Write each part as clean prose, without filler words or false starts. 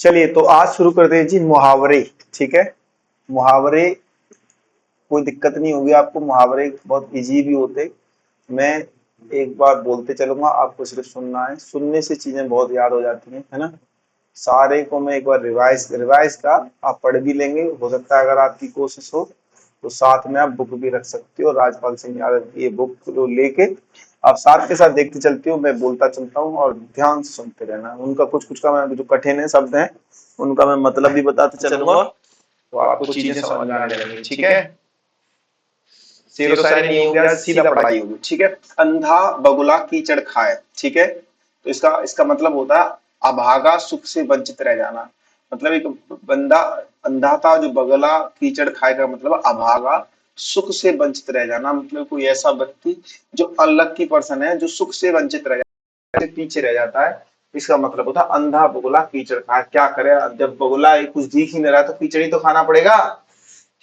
चलिए तो आज शुरू करते हैं जी मुहावरे। ठीक है, मुहावरे कोई दिक्कत नहीं होगी आपको, मुहावरे बहुत इजी भी होते। मैं एक बार बोलते चलूंगा, आपको सिर्फ सुनना है, सुनने से चीजें बहुत याद हो जाती हैं, है ना। सारे को मैं एक बार रिवाइज रिवाइज का आप पढ़ भी लेंगे, हो सकता है अगर आपकी कोशिश हो तो साथ में आप बुक भी रख सकते हो। राजपाल सिंह यादव की ये बुक को लेके आप साथ के साथ देखते चलते हो, मैं बोलता चलता हूँ और ध्यान से सुनते रहना। उनका कुछ कुछ का मैं जो कठिन है शब्द है उनका मैं मतलब भी बताते चलूंगा, तो आपको चीजें समझ में आने लगेंगी। ठीक है, शेरो शायरी नहीं हो गया, सीधा पढ़ाई होगी। ठीक है, अंधा बगुला कीचड़ खाए। ठीक है, तो इसका इसका मतलब होता है अभागा सुख से वंचित रह जाना। मतलब एक बंदा अंधा था जो बगुला कीचड़ खाए का मतलब अभागा सुख से वंचित रह जाना। मतलब कोई ऐसा व्यक्ति जो अनलक्की पर्सन है, जो सुख से वंचित रह जाता है, पीछे रह जाता है। इसका मतलब होता है अंधा बगुला कीचड़ खाए। क्या करे, जब बगुला कुछ दिख ही नहीं रहा तो कीचड़ ही तो खाना पड़ेगा।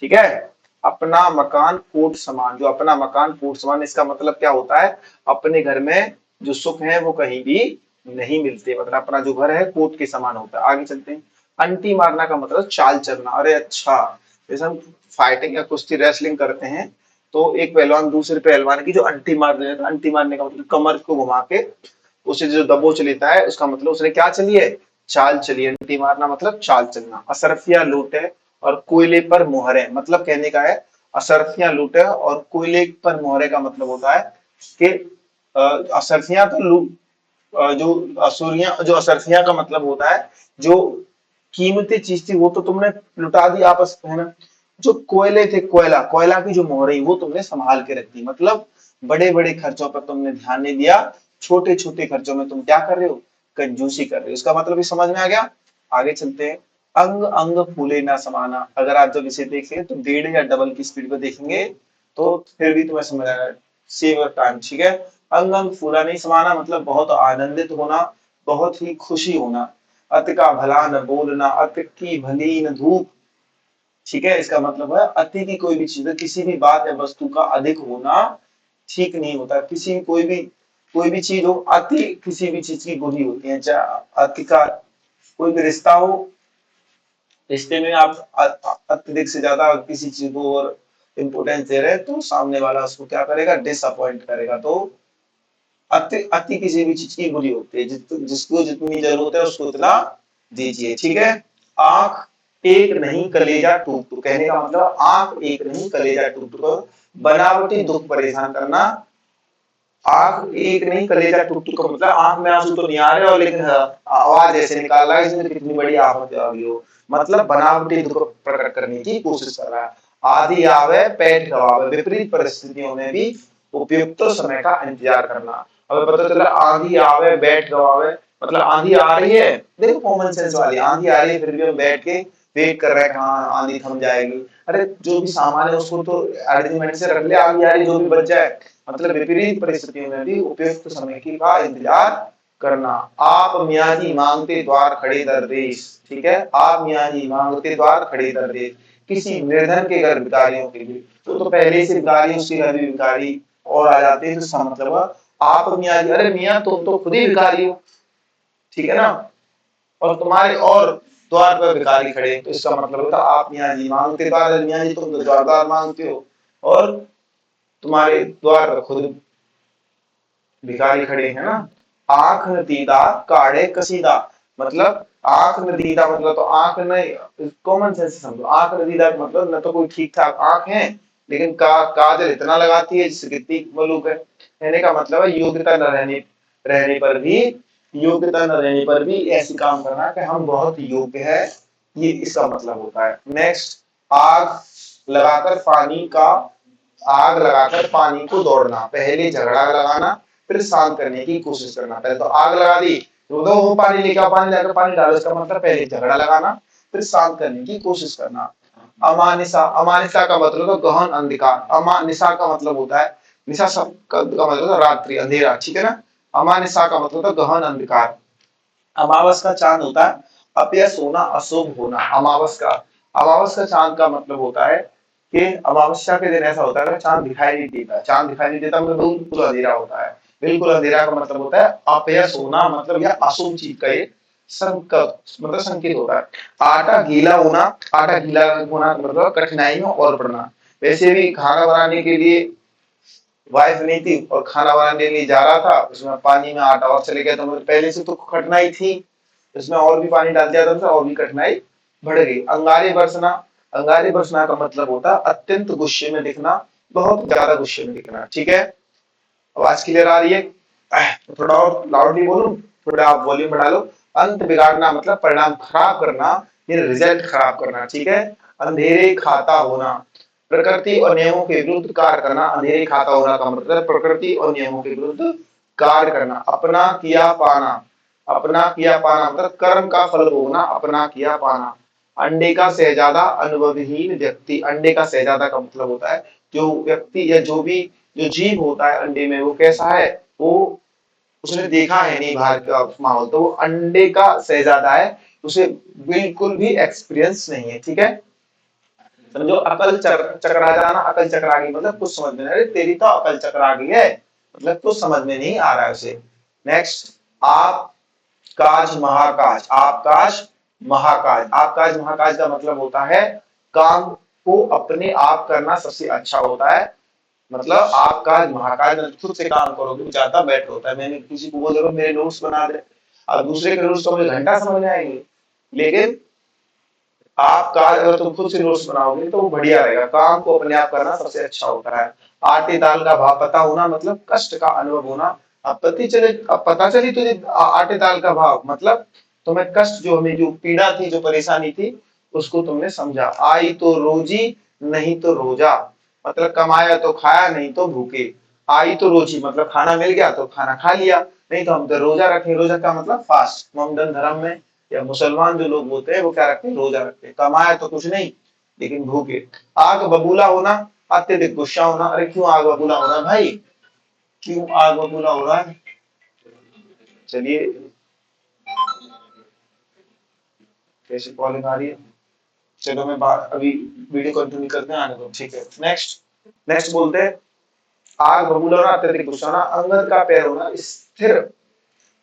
ठीक है, अपना मकान कोट समान, जो अपना मकान कोट समान, इसका मतलब क्या होता है, अपने घर में जो सुख है वो कहीं भी नहीं मिलते। मतलब अपना जो घर है कोट के समान होता है। आगे चलते हैं। अंटी मारना का मतलब चाल चलना। अरे अच्छा, जैसे हम फाइटिंग या कुश्ती रेसलिंग करते हैं तो एक पहलवान दूसरे पहलवान की जो अंटी मार देता है, अंटी मारने का मतलब कमर को घुमा के उसे जो दबोच लेता है, उसका मतलब उसने क्या चली है, चाल चली है। अंटी मारना मतलब चाल चलना। असरफिया लूटे और कोयले पर मोहरे, मतलब कहने का है असरफियां लूटे और कोयले पर मोहरे का मतलब होता है कि असरफियां तो जो असरफियां का मतलब होता है जो कीमती चीज थी वो तो तुमने लुटा दी आपस में, है ना। जो कोयले थे, कोयला कोयला की जो मोहरे वो तुमने संभाल के रख दी। मतलब बड़े बड़े खर्चों पर तुमने ध्यान नहीं दिया, छोटे छोटे खर्चों में तुम क्या कर रहे हो, कंजूसी कर रहे हो। इसका मतलब भी समझ में आ गया। आगे चलते हैं। अंग अंग फूले ना समाना। अगर आप जब इसे देखें तो 1.5 या डबल की स्पीड पर देखेंगे तो फिर भी तुम्हें समझ आएगा। Save time. ठीक है, अंग अंग फूला नहीं समाना मतलब बहुत आनंदित होना, बहुत ही खुशी होना। अति का भला न बोलना, अति की भली न धूप। ठीक है, इसका मतलब है अति की कोई भी चीज, किसी भी बात या वस्तु का अधिक होना ठीक नहीं होता। किसी कोई भी चीज हो, अति किसी भी चीज की बुरी होती है। चाहे अति का कोई भी रिश्ता हो, रिश्ते में आप अत्यधिक से ज्यादा किसी चीज को और इम्पोर्टेंस दे रहे हैं तो सामने वाला उसको क्या करेगा, डिसअपॉइंट करेगा। तो अति अति किसी भी चीज की बुरी होती है। जिसको जितनी जरूरत है उसको उतना दीजिए। ठीक है, आंख एक नहीं कलेजा टूट टूट, कहने का मतलब आंख एक नहीं कलेजा टूट टूट। बनावटी दुख परेशान करना। आंख एक नहीं कलेजा टूट टूट का मतलब आंख में आंसू तो नहीं आ रहे हो लेकिन आवाज ऐसे निकाल रहा है इसमें कितनी बड़ी आफत आ गई हो। मतलब बनावटी दुख प्रकट करने की कोशिश कर रहा है। आधी आवे पेट गवावे, विपरीत परिस्थितियों में भी उपयुक्त समय का इंतजार करना। अब पता चला आंधी आवे बैठ गवावे, मतलब आंधी आ रही है, देखो कॉमन सेंस वाली आंधी आ रही है, फिर भी हम बैठ के वेट कर रहे हैं हाँ आंधी थम जाएगी। अरे जो भी सामान है उसको तो अरेंजमेंट से रख ले, आंधी आ रही जो भी बच जाए। मतलब विपरीत परिस्थितियों में भी उपयुक्त समय की का इंतजार करना। आप मियाँ जी मांगते द्वार खड़े दरवेश। ठीक है, आप मियाँ जी मांगते द्वार खड़े दरवेश, किसी निर्धन के घर भिखारियों के लिए तो पहले से भिखारी उसके घर भी भिखारी और आ जाते हैं। तो इसका मतलब आप मियाँ जी, अरे मियाँ तुम तो खुद ही भिखारी हो, ठीक है ना, और तुम्हारे और द्वार पर भिखारी खड़े। तो इसका मतलब होता है आप मियाँ जी मांगते द्वार, मियाँ जी तुम तो द्वार द्वार मांगते हो और तुम्हारे द्वार पर खुद भिखारी खड़े हैं ना। आंख नदीदा काढ़े कसीदा, मतलब आंख नदीदा मतलब तो आंख नहीं, कॉमन सेंस से समझो। आंख नदीदा मतलब न तो कोई ठीक ठाक आंख है लेकिन काजल इतना लगाती है जिससे कितनी मलूक है। कहने का मतलब है योग्यता न रहने रहने पर भी योग्यता न रहने पर भी ऐसे काम करना कि हम बहुत योग्य है, ये इसका मतलब होता है। नेक्स्ट, आग लगाकर पानी का आग लगाकर पानी को दौड़ना। पहले झगड़ा लगाना फिर शांत करने की कोशिश करना। पहले तो आग लगा दी तो दो पानी लेकर पानी लाकर पानी डालो, इसका मतलब पहले झगड़ा लगाना फिर शांत करने की कोशिश करना। अमानिसा, अमानिसा का मतलब होता है गहन अंधकार। अमानिसा का मतलब होता है, निशा शब्द का मतलब होता है रात्रि अंधेरा। ठीक है ना, अमानिसा का मतलब होता है गहन अंधकार। अमावस का चांद होता है अपयश होना, अशुभ होना। अमावस का चांद का मतलब होता है कि अमावस्या के दिन ऐसा होता है चांद दिखाई नहीं देता। चांद दिखाई नहीं देता मतलब बिल्कुल अंधेरा होता है। बिल्कुल अंधेरा का मतलब होता है अपयश होना, मतलब यह अशुभ चीज का एक संकट मतलब संकेत होता है। आटा गीला होना, आटा गीला होना मतलब कठिनाई में और पड़ना। वैसे भी खाना बनाने के लिए वाइफ नहीं थी और खाना बनाने के लिए जा रहा था, उसमें पानी में आटा और चले गया, तो मतलब पहले से तो कठिनाई थी, उसमें और भी पानी डाल दिया था और भी कठिनाई बढ़ गई। अंगारे बरसना, अंगारे बरसना का मतलब होता है अत्यंत गुस्से में दिखना, बहुत ज्यादा गुस्से में दिखना। ठीक है, आवाज क्लियर आ रही है? थोड़ा और लाउडली बोलूं, थोड़ा आप वॉल्यूम बढ़ा लो। अंत बिगाड़ना मतलब परिणाम खराब करना, ये रिजल्ट खराब करना। ठीक है, अंधेरे खाता होना, प्रकृति और नियमों के विरुद्ध कार्य करना। अंधेरे खाता होना का मतलब प्रकृति और नियमों के विरुद्ध कार्य करना। अपना किया पाना, अपना किया पाना मतलब कर्म का फल भोगना, अपना किया पाना। अंडे का शहजादा अनुभवहीन व्यक्ति, अंडे का शहजादा का मतलब होता है जो व्यक्ति या जो भी जो जीव होता है अंडे में, वो कैसा है, वो उसने देखा है नहीं बाहर का माहौल, तो वो अंडे का शहजादा है, उसे बिल्कुल भी एक्सपीरियंस नहीं है। ठीक है, समझो अकल चकरा जाना, अकल चकरा गई मतलब कुछ समझ में नहीं, अरे तेरी तो अकल चकरा गई है, मतलब कुछ समझ में नहीं आ रहा है उसे। नेक्स्ट, आप काज महाकाज, आपकाज महाकाज, आपकाज महाकाज का मतलब होता है काम को अपने आप करना सबसे अच्छा होता है। मतलब आपका महाकाज में खुद से काम करोगे ज्यादा बेटर होता है। मैंने किसी को बोल मेरे नोट्स बना दे, अब दूसरे के नोट्स तो मुझे घंटा समझ में आएंगे, लेकिन आप काज अगर तुम खुद से नोट्स बनाओगे तो वो बढ़िया रहेगा। काम को अपने आप करना सबसे अच्छा होता है। आटे दाल का भाव पता होना मतलब कष्ट का अनुभव होना। अब पता चली तुझे आटे दाल का भाव मतलब तुम्हें कष्ट, जो हमें जो पीड़ा थी, जो परेशानी थी, उसको तुमने समझा। आई तो रोजी नहीं तो रोजा, मतलब कमाया तो खाया नहीं तो भूखे। आई तो रोजी मतलब खाना मिल गया तो खाना खा लिया, नहीं तो हम तो रोजा रखें। रोजा का मतलब फास्ट। मोहम्मदन धर्म में या मुसलमान जो लोग होते हैं वो क्या रखते हैं, रोजा रखते हैं। कमाया तो कुछ नहीं लेकिन भूखे। आग बबूला होना, अत्यधिक गुस्सा होना। अरे क्यों आग बबूला हो रहा है भाई, क्यों आग बबूला हो रहा है? चलिए, कैसी कॉलिंग आ रही है, चलो मैं बात अभी वीडियो कंटिन्यू करते हैं, आने दो। ठीक है, नेक्स्ट, नेक्स्ट बोलते हैं आग बबूला होना, अत्यधिक गुस्सा होना। अंगद का पैर होना, स्थिर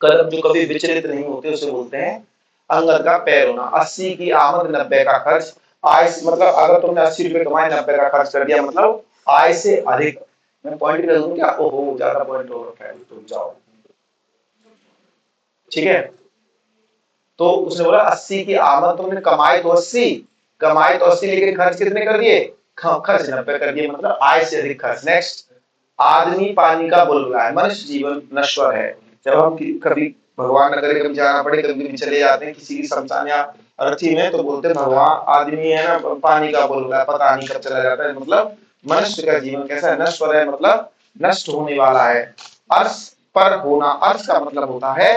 कदम जो कभी विचलित नहीं होते उसे बोलते हैं अंगद का पैर होना। 80 की आमद 90 का खर्च, आय मतलब अगर तुमने 80 रुपए कमाए 90 का खर्च कर दिया मतलब आय से अधिक। मैं पॉइंट कर दूं क्या? ओहो ज्यादा पॉइंट हो रखा है, तुम जाओ। ठीक है, तो उसने बोला 80 की आमद तुमने कमाए तो 80, कमाए तो 80 लेकिन खर्च कितने कर दिए, खर्च 90 कर दिए, मतलब आय से अधिक खर्च। नेक्स्ट, आदमी पानी का बुलबुला है, मनुष्य जीवन नश्वर है। जब हम कभी भगवान न करे कभी जाना पड़े, कभी भी चले जाते हैं किसी की शमशान या अर्थी में, तो बोलते हैं भगवान आदमी है ना पानी का बुलबुला, पता नहीं कब चला जाता है। मतलब मनुष्य का जीवन कैसा है, नश्वर है, मतलब नष्ट होने वाला है। अर्श पर होना, अर्श का मतलब होता है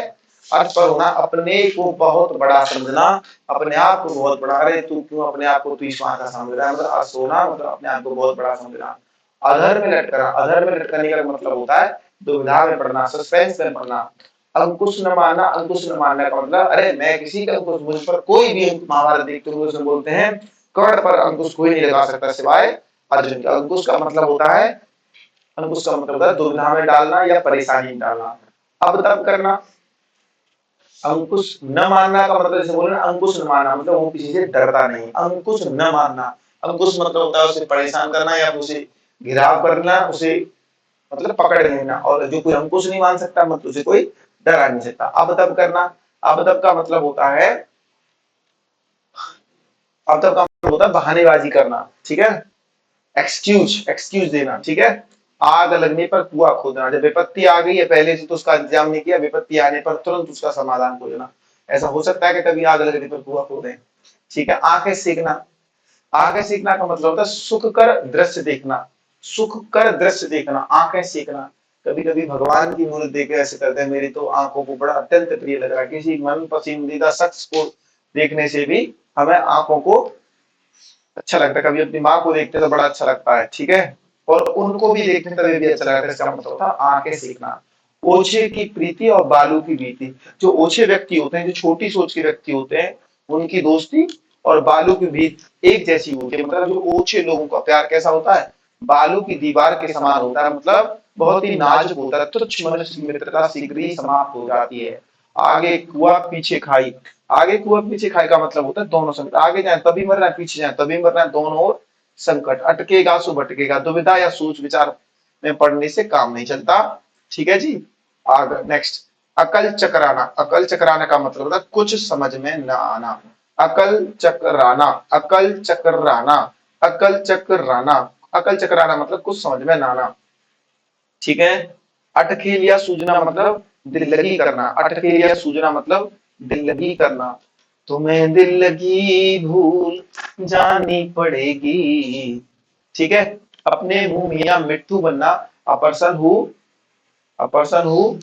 अर्थ पर होना, अपने को बहुत बड़ा समझना, अपने आप को बहुत बड़ा। अरे तू क्यों अपने आप को तू ईश्वर का समझ रहा है, मतलब अर्थ होना मतलब अपने आप को बहुत बड़ा समझना। अधर में लटकना, अधर में लटकने का मतलब होता है दुविधा में पड़ना, सस्पेंस में पड़ना। अंकुश न मानना, अंकुश न मानने का मतलब अरे मैं किसी का अंकुश, मुझ पर कोई भी महाभारत देखते हुए उसमें बोलते हैं कर्ण पर अंकुश कोई नहीं लगा सकता सिवाय अर्जुन का। अंकुश का मतलब होता है, अंकुश का मतलब होता है दुविधा में डालना या परेशानी में डालना। अब तब करना, अंकुश न मानना का मतलब जैसे बोले ना अंकुश न मानना मतलब वो किसी से डरता नहीं। अंकुश न मानना, अंकुश मतलब होता है उसे परेशान करना या उसे घिराव करना, उसे मतलब पकड़ लेना। और जो कोई अंकुश नहीं मान सकता मतलब उसे कोई डरा नहीं सकता। अब तब करना, अब तब का मतलब होता है, अब तब का मतलब होता है बहानेबाजी करना। ठीक है, एक्सक्यूज, एक्सक्यूज देना। ठीक है, आग लगने पर कुआं खोदना, जब विपत्ति आ गई है पहले से तो उसका इंतजाम नहीं किया, विपत्ति आने पर तुरंत उसका समाधान खोजना। ऐसा हो सकता है कि कभी आग लगने पर कुआं खोदें। ठीक है, आंखें सीखना, आंखें सीखना का मतलब होता है सुख कर दृश्य देखना, सुख कर दृश्य देखना, आंखें सीखना। कभी कभी भगवान की मूर्ति देख ऐसे करते हैं, मेरी तो आंखों को बड़ा अत्यंत प्रिय लग रहा है। किसी मन पसंदीदा शख्स को देखने से भी हमें आंखों को अच्छा लगता है। कभी अपनी माँ को देखते तो बड़ा अच्छा लगता है। ठीक है, और उनको भी देखते तभी भी अच्छा लगता है। इसका मतलब होता है आंखें सीखना। ओछे की प्रीति और बालू की भीति, जो ओछे व्यक्ति होते हैं, जो छोटी सोच के व्यक्ति होते हैं, उनकी दोस्ती और बालू की भीत एक जैसी होती है। मतलब जो ओछे लोगों का प्यार कैसा होता है, बालू की दीवार के समान होता है, मतलब बहुत ही नाजुक होता है। तुच्छ मनुष्य की मित्रता शीघ्र ही समाप्त हो जाती है। आगे कुआ पीछे खाई। आगे कुआ पीछे खाई का मतलब होता है दोनों संकट, आगे जाए तभी मरना है, पीछे जाए तभी मरना है, दोनों ओर संकट। अटकेगा सो भटकेगा, दुविधा या सोच विचार में पड़ने से काम नहीं चलता। ठीक है जी। आगे नेक्स्ट, अकल चकराना। अकल चकराना का मतलब होता है कुछ समझ में न आना। अकल चकराना, अकल चकराना, अकल चकराना, अकल चकराना मतलब कुछ समझ में न आना। ठीक है। अटखेल या सूझना मतलब दिल लगी करना। अटखेल या सूझना मतलब दिल लगी करना। तुम्हें दिल लगी भूल जानी पड़ेगी। ठीक है। अपने मुंह मियां मिट्ठू बनना। A person who, a person who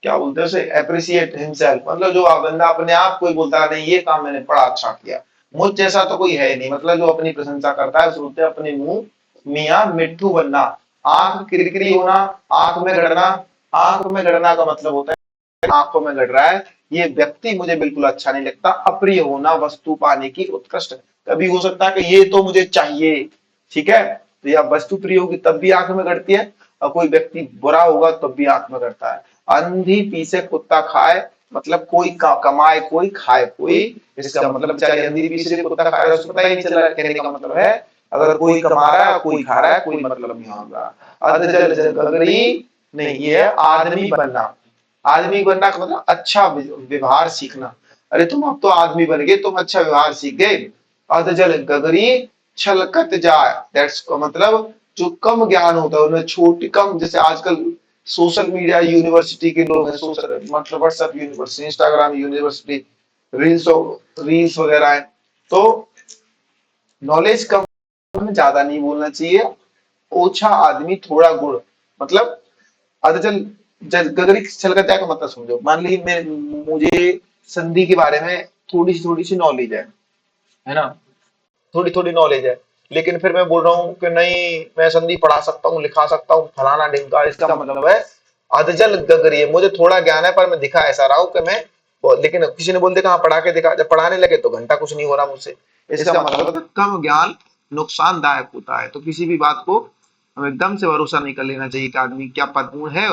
क्या बोलते हैं उसे, अप्रिशिएट हिमसेल्फ, मतलब जो बंदा अपने आप को ही बोलता है नहीं ये काम मैंने बड़ा अच्छा किया, मुझ जैसा तो कोई है नहीं, मतलब जो अपनी प्रशंसा करता है उसे बोलते हैं अपने मुंह मियां मिट्ठू बनना। आंख किरकिरी होना, आंख में गड़ना। आंख में गड़ना का मतलब होता है आंखों में गड़ रहा है, ये व्यक्ति मुझे बिल्कुल अच्छा नहीं लगता। अप्रिय होना, वस्तु पाने की उत्कृष्ट, कभी हो सकता है कि ये तो मुझे चाहिए। ठीक है। तो यह वस्तु प्रिय होगी तब भी आंख में गड़ती है, और कोई व्यक्ति बुरा होगा तब भी आंख में गड़ता है। अंधी पीसे कुत्ता खाए, मतलब कोई कमाए कोई खाए कोई, इसका मतलब बेचारी अंधी पीसे कुत्ता खा रहा है उसको पता ही नहीं चल रहा है, कहने का मतलब है अगर कोई कमा रहा है कोई खा रहा है कोई मतलब नहीं होगा। अधजल गगरी नहीं, ये है आदमी बनना। आदमी बनना का मतलब अच्छा व्यवहार सीखना। अरे तुम अब तो आदमी बन गए, तुम अच्छा व्यवहार सीख गए। अधजल गगरी छलकत जाए, दैट्स का मतलब जो कम ज्ञान होता है उन्हें छोटी कम, जैसे आजकल सोशल मीडिया यूनिवर्सिटी के लोग हैं, सोशल मतलब WhatsApp university, Instagram university, reels reels वगैरह है। तो नॉलेज कम में ज्यादा नहीं बोलना चाहिए। ओछा आदमी थोड़ा गुड़, मतलब अधजल गगरी छलकत का मतलब समझो, मान ली मुझे संधि के बारे में थोड़ी सी नॉलेज है ना, थोड़ी थोड़ी नॉलेज है, लेकिन फिर मैं बोल रहा हूँ कि नहीं मैं संधि पढ़ा सकता हूँ लिखा सकता हूँ फलाना ढिमका, इसका मतलब है अधजल गगरी है, मुझे थोड़ा ज्ञान है पर मैं दिखा ऐसा रहा हूँ कि मैं, लेकिन किसी ने बोल दिया पढ़ा के दिखा, जब पढ़ाने लगे तो घंटा कुछ नहीं हो रहा मुझसे। इसका मतलब है कम ज्ञान नुकसानदायक होता है। तो किसी भी बात को हमें एकदम से भरोसा नहीं कर लेना चाहिए कि आदमी क्या पदपूर्ण है।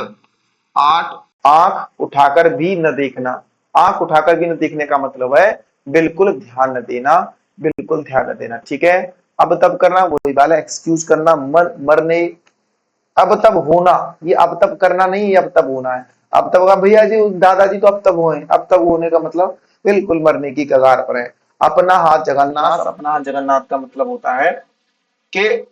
8, आंख उठाकर भी न देखना। आंख उठाकर भी न देखने का मतलब है बिल्कुल ध्यान न देना, बिल्कुल ध्यान न देना। ठीक है। अब तब करना वही वाला एक्सक्यूज करना, मरने, अब तब होना, ये अब तब करना नहीं, ये अब तब होना है। अब तब का भैया जी दादाजी तो अब तब हुए, अब तब होने का मतलब बिल्कुल मरने की कगार पर है। अपना हाथ जगन्नाथ, अपना हाथ जगन्नाथ का मतलब होता है कि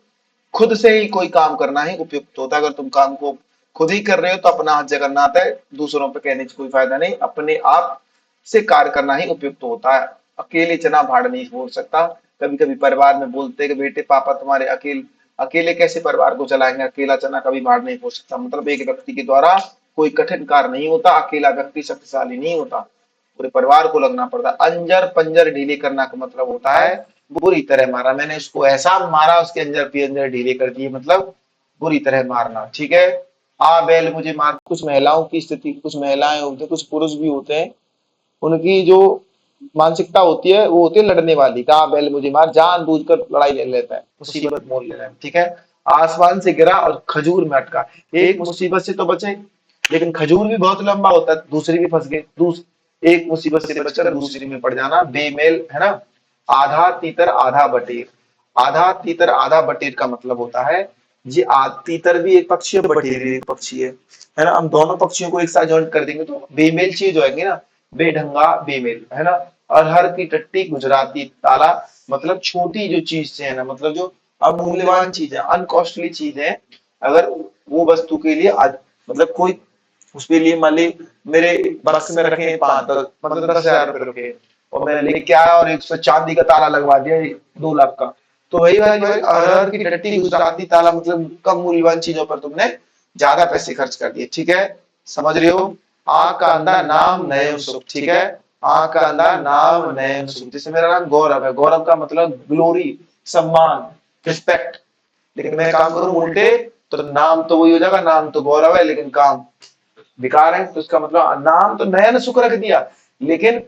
खुद से ही कोई काम करना ही उपयुक्त होता है। अगर तुम काम को खुद ही कर रहे हो तो अपना हाथ जगन्नाथ है, दूसरों पे कहने से कोई फायदा नहीं, अपने आप से कार्य करना ही उपयुक्त होता है। अकेले चना भाड़ नहीं फोड़ सकता। कभी कभी परिवार में बोलते हैं कि बेटे पापा तुम्हारे अकेले अकेले कैसे परिवार को चलाएंगे, अकेला चना कभी भाड़ नहीं फोड़ सकता, मतलब एक व्यक्ति के द्वारा कोई कठिन कार्य नहीं होता, अकेला व्यक्ति शक्तिशाली नहीं होता, पूरे परिवार को लगना पड़ता। अंजर पंजर ढीले करना का मतलब होता है बुरी तरह मारा, मैंने उसको ऐसा मारा उसके अंजर पिंजर ढीले कर दिए, मतलब बुरी तरह मारना। ठीक है। आ बैल मुझे मार, कुछ महिलाओं की स्थिति, कुछ महिलाएं होती है कुछ पुरुष भी होते हैं, उनकी जो मानसिकता होती है वो होती है लड़ने वाली, कहा बैल मुझे मार, जानबूझकर लड़ाई ले लेता है, मुसीबत मोल लेना है। ठीक है। आसमान से गिरा और खजूर में अटका, एक मुसीबत से तो बचे लेकिन खजूर भी बहुत लंबा होता है, दूसरी भी फंस गए, एक मुसीबत से बचकर दूसरी में पड़ जाना, बेमेल है ना। आधा तीतर आधा बटेर, आधा तीतर आधा बटेर का मतलब होता है ये तीतर भी एक पक्षी है बटेर भी एक पक्षी है ना, हम दोनों पक्षियों को एक साथ जॉइंट कर देंगे तो बेमेल चीज होगी ना, बेढंगा बेमेल है ना। अरहर की टट्टी गुजराती ताला, मतलब छोटी जो चीज है ना, मतलब जो अमूल्यवान चीज है, अनकॉस्टली चीज है, अगर वो वस्तु के लिए मतलब कोई उसके लिए मान ली मेरे बक्स में रखे मतलब 10,000 रुपए रखे और मैंने लेके आया और 100 चांदी का ताला लगवा दिया 2 लाख का, तो वही वाली अरहर की टट्टी गुजराती ताला, मतलब कम मूल्यवान चीजों पर तुमने ज्यादा पैसे खर्च कर दिए। ठीक है। समझ रहे हो। आ का अंधा नाम नयन सुख। ठीक है। आ का अंधा नाम नयन सुख, जैसे मेरा नाम गौरव है, गौरव का मतलब ग्लोरी, सम्मान, रिस्पेक्ट, लेकिन मैं काम करूं उल्टे तो नाम तो वही हो जाएगा, नाम तो गौरव है लेकिन काम बेकार है, तो इसका मतलब नाम तो नयन सुख रख दिया लेकिन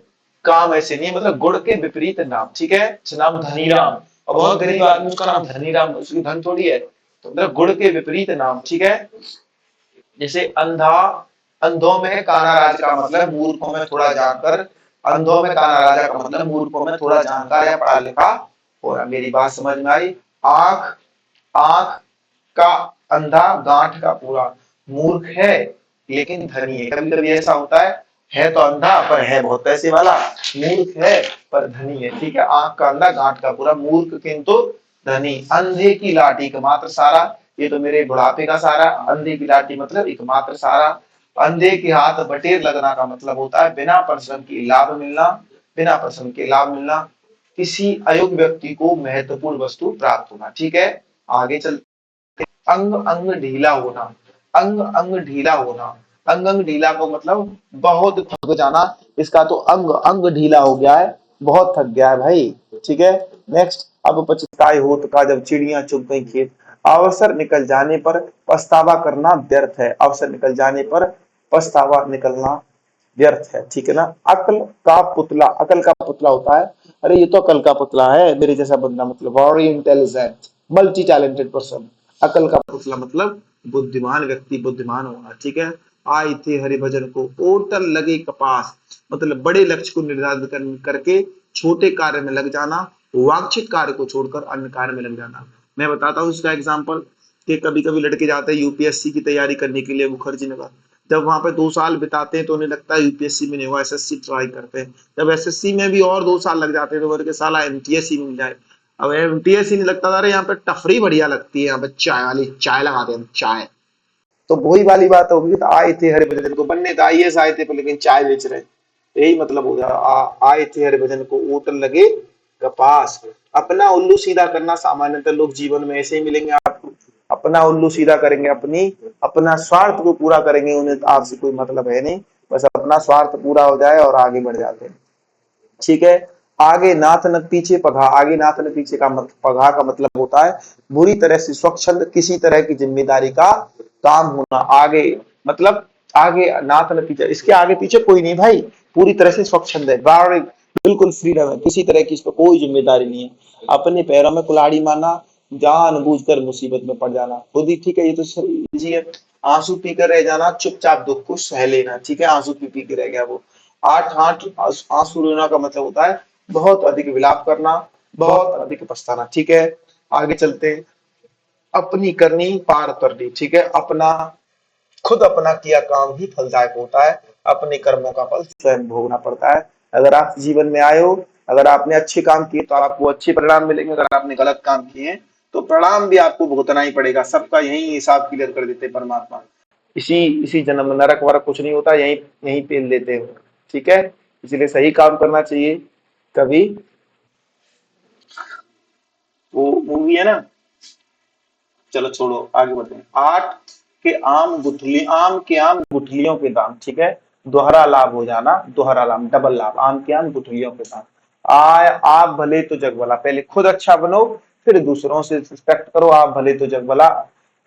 काम ऐसे नहीं, मतलब गुण के विपरीत नाम। ठीक है। नाम धनीराम, और बहुत गरीब आदमी उसका नाम धनीराम, उसकी धन थोड़ी है, तो मतलब गुण के विपरीत नाम। ठीक है। जैसे अंधा अंधों में काना राज का मतलब मूर्खों में थोड़ा जानकर, अंधों में काना राजा का मतलब मूर्खों में थोड़ा जानकार या पढ़ा लिखा होना। मेरी बात समझ में आई? आंख, आंख का अंधा गांठ का पूरा, मूर्ख है लेकिन धनी है। कभी कभी ऐसा होता है तो अंधा पर है बहुत पैसे वाला, मूर्ख है पर धनी है। ठीक है, आंख का अंधा गांठ का पूरा, मूर्ख किंतु धनी। अंधे की लाठी एकमात्र सारा, ये तो मेरे बुढ़ापे का सारा। अंधे की लाठी मतलब एकमात्र सारा। अंधे के हाथ बटेर लगना का मतलब होता है बिना परिश्रम के लाभ मिलना, बिना परिश्रम के लाभ मिलना। किसी अयोग्य व्यक्ति को महत्वपूर्ण वस्तु प्राप्त होना। ठीक है, आगे चल। अंग अंग ढीला होना, अंग अंग ढीला होना, अंग अंग ढीला को मतलब बहुत थक जाना। इसका तो अंग अंग ढीला हो गया है, बहुत थक गया है भाई। ठीक है, नेक्स्ट। अब पछताए होत का जब चिड़िया चुग गई खेत, अवसर निकल जाने पर पछतावा करना व्यर्थ है। अवसर निकल जाने पर पछतावा निकलना व्यर्थ है। ठीक है ना। अकल का पुतला, अकल का पुतला होता है, अरे ये तो अकल का पुतला है मेरे जैसा बंदा, मतलब very intelligent multi talented person. अकल का पुतला मतलब बुद्धिमान व्यक्ति, बुद्धिमान होना। ठीक है। आए थे हरिभजन को ओटल लगे कपास, मतलब बड़े लक्ष्य को निर्धारित करके छोटे कार्य में लग जाना, वांछित कार्य को छोड़कर अन्य कार्य में लग जाना। मैं बताता हूँ इसका एग्जाम्पल कि कभी कभी लड़के जाते हैं यूपीएससी की तैयारी करने के लिए मुखर्जी नगर। जब वहां पे 2 साल बिताते हैं तो उन्हें लगता है यूपीएससी में नहीं होगा, एसएससी ट्राई करते हैं। जब एसएससी में भी और 2 साल लग जाते हैं तो बोले साला एमटीएस ही मिल जाए। अब एमटीएस ही नहीं लगता था, यहाँ पे टफरी बढ़िया लगती है, यहाँ पे चाय वाली चाय लगाते हैं चाय। तो वही वाली बात होगी। तो आए थे हरिभजन को, बनने तो आईएएस आए थे पर लेकिन चाय बेच रहे, यही मतलब हो गया। आए थे हरिभजन को ओटल लगे कपास। अपना उल्लू सीधा करना, सामान्यतः लोग जीवन में ऐसे ही मिलेंगे आपको, अपना उल्लू सीधा करेंगे, अपनी अपना स्वार्थ को पूरा करेंगे, उन्हें आपसे कोई मतलब है नहीं, बस अपना स्वार्थ पूरा हो जाए और आगे बढ़ जाते हैं। ठीक है। आगे नाथ न पीछे पघा, आगे नाथ न पीछे का पघा का मतलब होता है बुरी तरह से स्वच्छंद, किसी तरह की जिम्मेदारी का काम होना। आगे मतलब आगे नाथ न पीछे, इसके आगे पीछे कोई नहीं भाई, पूरी तरह से स्वच्छंद है, बिल्कुल फ्रीडम है, किसी तरह की इस पर कोई जिम्मेदारी नहीं है। अपने पैरों में कुल्हाड़ी मारना, जानबूझकर मुसीबत में पड़ जाना खुद ही। ठीक है, ये तो इजी है। आंसू पीकर रह जाना, चुपचाप दुख को सह लेना। ठीक है, आंसू पी पी के रह गया वो। आठ आठ आंसू रोना का मतलब होता है बहुत अधिक विलाप करना, बहुत अधिक पछताना। ठीक है, आगे चलते हैं। अपनी करनी पार उतरनी। ठीक है, अपना खुद अपना किया काम ही फलदायक होता है, अपने कर्मों का फल स्वयं भोगना पड़ता है। अगर आप जीवन में आए हो, अगर आपने अच्छे काम किए तो आपको अच्छे परिणाम मिलेंगे, अगर आपने गलत काम किए तो परिणाम भी आपको भुगतना ही पड़ेगा। सबका यही हिसाब क्लियर कर देते परमात्मा। इसी इसी जन्म में नरक वरक कुछ नहीं होता, यही यही पेल देते हो। ठीक है, इसलिए सही काम करना चाहिए। कभी वो मूवी है ना, चलो छोड़ो आगे बढ़ते हैं। आठ के आम गुठली, आम के आम गुठलियों के दाम। ठीक है, दोहरा लाभ हो जाना, दोहरा लाभ डबल लाभ, आम के आम गुठलियों के दाम। आप भले तो जग भला, पहले खुद अच्छा बनो फिर दूसरों से रिस्पेक्ट करो। आप भले तो जग भला,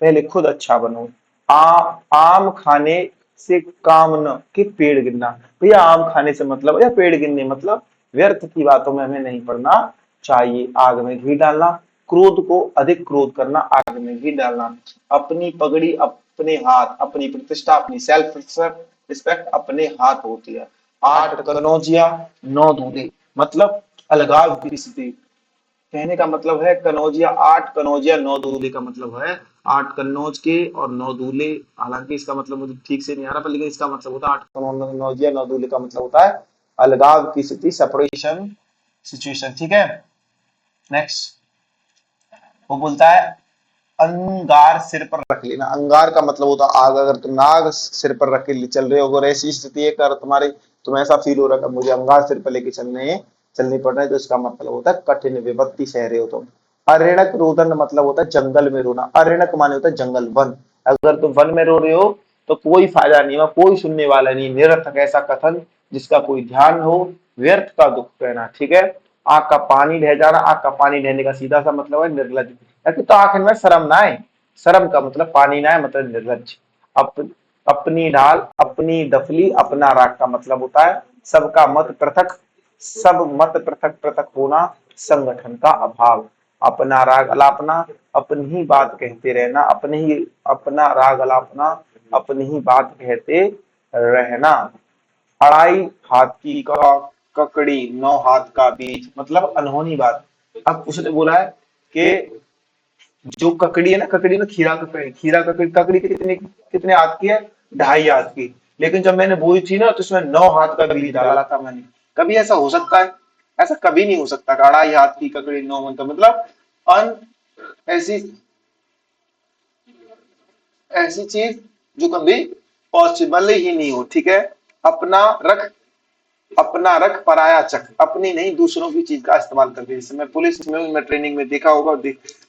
पहले खुद अच्छा बनो। आम खाने से काम न कि पेड़ गिरना, भैया आम खाने से मतलब या पेड़ गिरने मतलब व्यर्थ की बातों में हमें नहीं पड़ना चाहिए। आग में घी डालना, क्रोध को अधिक क्रोध करना, आग में घी डालना। अपनी पगड़ी अपने हाथ, अपनी प्रतिष्ठा अपनी सेल्फ रिस्पेक्ट अपने हाथ होती है। आठ कनौजिया नौ दूल्हे मतलब अलगाव की स्थिति। कहने का मतलब है कनौजिया, आठ कनौजिया नौ दूल्हे का मतलब है आठ कन्नौज के और नौ दूल्हे। हालांकि इसका मतलब मुझे ठीक से नहीं आ रहा पर लेकिन इसका मतलब होता है आठ कनौजिया नौ दूल्हे का मतलब होता है अलगाव की स्थिति, सेपरेशन सिचुएशन। ठीक है, नेक्स्ट। वो बोलता है अंगार सिर पर रख लेना। अंगार का मतलब होता है आग, अगर तुम नाग सिर पर रख के चल रहे हो, अगर ऐसी स्थिति है कर तुम्हारी, तुम्हें ऐसा फील हो रहा है मुझे अंगार सिर पर लेके चलनी पड़ रहा है, तो इसका मतलब होता है कठिन विपत्ति सह रहे हो तुम। अरेणक रोदन मतलब होता है जंगल में रोना। अरेणक माने होता है जंगल, वन। अगर तुम वन में रो रहे हो तो कोई फायदा नहीं हुआ, कोई सुनने वाला नहीं, निरर्थक ऐसा कथन जिसका कोई ध्यान हो, व्यर्थ का दुख कहना। ठीक है, आग का पानी ढह जाना, आग का पानी ढहने का सीधा सा मतलब है निर्लज। तो आखिर में शर्म ना आए, शर्म का मतलब पानी ना आए मतलब निर्लज। अप, अपनी ढाल अपनी डफली अपना राग का मतलब होता है सबका मत पृथक, सब मत पृथक पृथक होना, संगठन का अभाव। अपना राग अलापना, अपनी ही बात कहते रहना, अपने ही अपना राग अलापना, अपनी ही बात कहते रहना। अढ़ाई हाथ की ककड़ी, 9 हाथ का बीज, मतलब अनहोनी बात। अब उसने बोला है कि जो ककड़ी है ना, ककड़ी ना, खीरा ककड़ी, खीरा ककड़ी, ककड़ी कितने कितने हाथ की है? 2.5 हाथ की। लेकिन जब मैंने बोई थी ना, तो उसमें 9 हाथ का बीज डाला था मैंने। कभी ऐसा हो सकता है? ऐसा कभी नहीं हो सकता कि 2.5 हाथ की ककड़ी 9 मन का, मतलब अन ऐसी ऐसी चीज जो कभी पॉसिबल ही नहीं हो। ठीक है। अपना रख अपना रख पराया चक, अपनी नहीं दूसरों की चीज का इस्तेमाल करते हैं। जैसे मैं पुलिस में हूँ, मैं ट्रेनिंग में देखा होगा,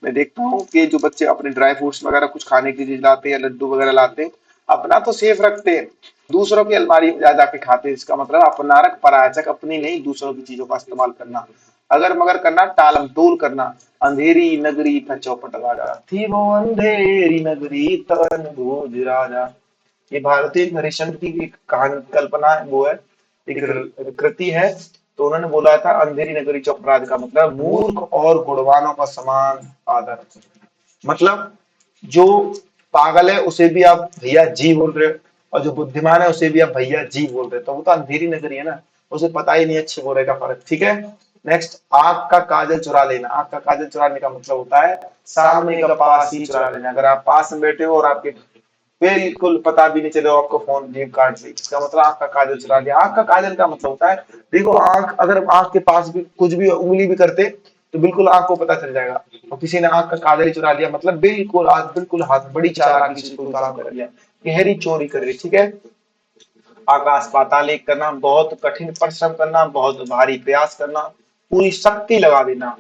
मैं देखता हूँ कि जो बच्चे अपने ड्राई फ्रूट्स वगैरह कुछ खाने की चीज लाते हैं या लड्डू वगैरह लाते हैं, अपना तो सेफ रखते हैं, दूसरों की अलमारी में जा जाके खाते हैं। इसका मतलब अपना रख पराया चक, अपनी नहीं दूसरों की चीजों का इस्तेमाल करना। अगर मगर करना, टालम टोल करना। अंधेरी नगरी था चौपट राजा, थी वो अंधेरी नगरी तन भोज राजा। ये भारतीय हरिश्चंद्र की एक कहानी, कल्पना है, वो है, एक कृति है। तो उन्होंने बोला था अंधेरी नगरी चौपराज, का मतलब मूर्ख और गुणवानों का समान आदर। मतलब जो पागल है उसे भी आप भैया जी बोल रहे हो, और जो बुद्धिमान है उसे भी आप भैया जी बोल रहे हो, तो वो तो अंधेरी नगरी है ना, उसे पता ही नहीं अच्छे बुरे का फर्क। ठीक है। नेक्स्ट, आंख का काजल चुरा लेना। आंख का काजल चुराने का मतलब होता है सामने का पास ही चुरा लेना। अगर आप पास में बैठे हो और आपके बिल्कुल पता भी नहीं चले आपको फोन जेब काट ली, इसका मतलब आंख का काजल चुरा लिया। आंख का काजल का मतलब होता है, देखो आंख, अगर आंख के पास भी कुछ भी उंगली भी करते तो बिल्कुल आंख को पता चल जाएगा। और किसी ने आंख का काजल ही चुरा लिया, मतलब बिल्कुल आज बिल्कुल हाथ बड़ी चालाकी से कोई काम कर लिया, गहरी चोरी कर ली। ठीक है। आकाश पाताल एक करना, बहुत कठिन परिश्रम करना, बहुत भारी प्रयास करना, पूरी शक्ति लगा देना।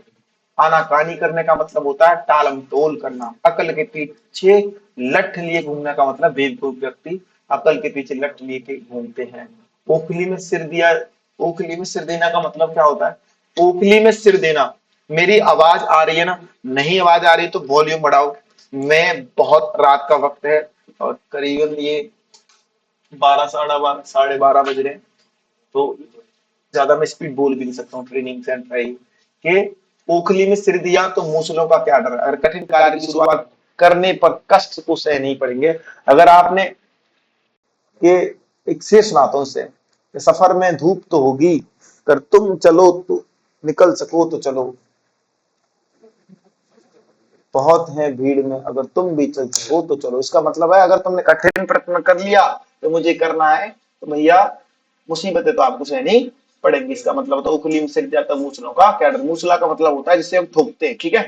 आनाकानी करने का मतलब होता है टालम टोल करना। अकल के पीछे लठ लिए घूमने का मतलब बेवकूफ व्यक्ति अकल के पीछे लठ लिए के घूमते हैं। ओखली में सिर दिया, ओखली में सिर देना का मतलब क्या होता है? ओखली में सिर देना। मेरी आवाज आ रही है ना, नहीं आवाज आ रही तो वॉल्यूम बढ़ाओ। मैं बहुत रात का वक्त है और करीबन ये 12, साढ़े 12 बज रहे हैं, तो ज्यादा मैं स्पीड बोल भी नहीं सकता हूँ, ट्रेनिंग सेंटर है कि ओखली में सिर दिया तो मूसलों का क्या डर है। अगर कठिन कार्य की शुरुआत करने पर कष्ट को सहने ही पड़ेंगे। अगर आपने ये एक शेर सुनाता हूँ इससे, सफर में धूप तो होगी, अगर तुम चलो तो निकल सको तो चलो, बहुत है भीड़ में, अगर तुम भी चल सको तो चलो। इसका मतलब है अगर तुमने कठिन प्रयत्न कर लिया तो मुझे करना है, तो भैया मुसीबतें तो आपको सहनी पड़ेंगी। इसका मतलब होता है उखली में सिर जाता मूसलों का क्या डर। मूसला का मतलब होता है जिससे हम थोपते हैं। ठीक है।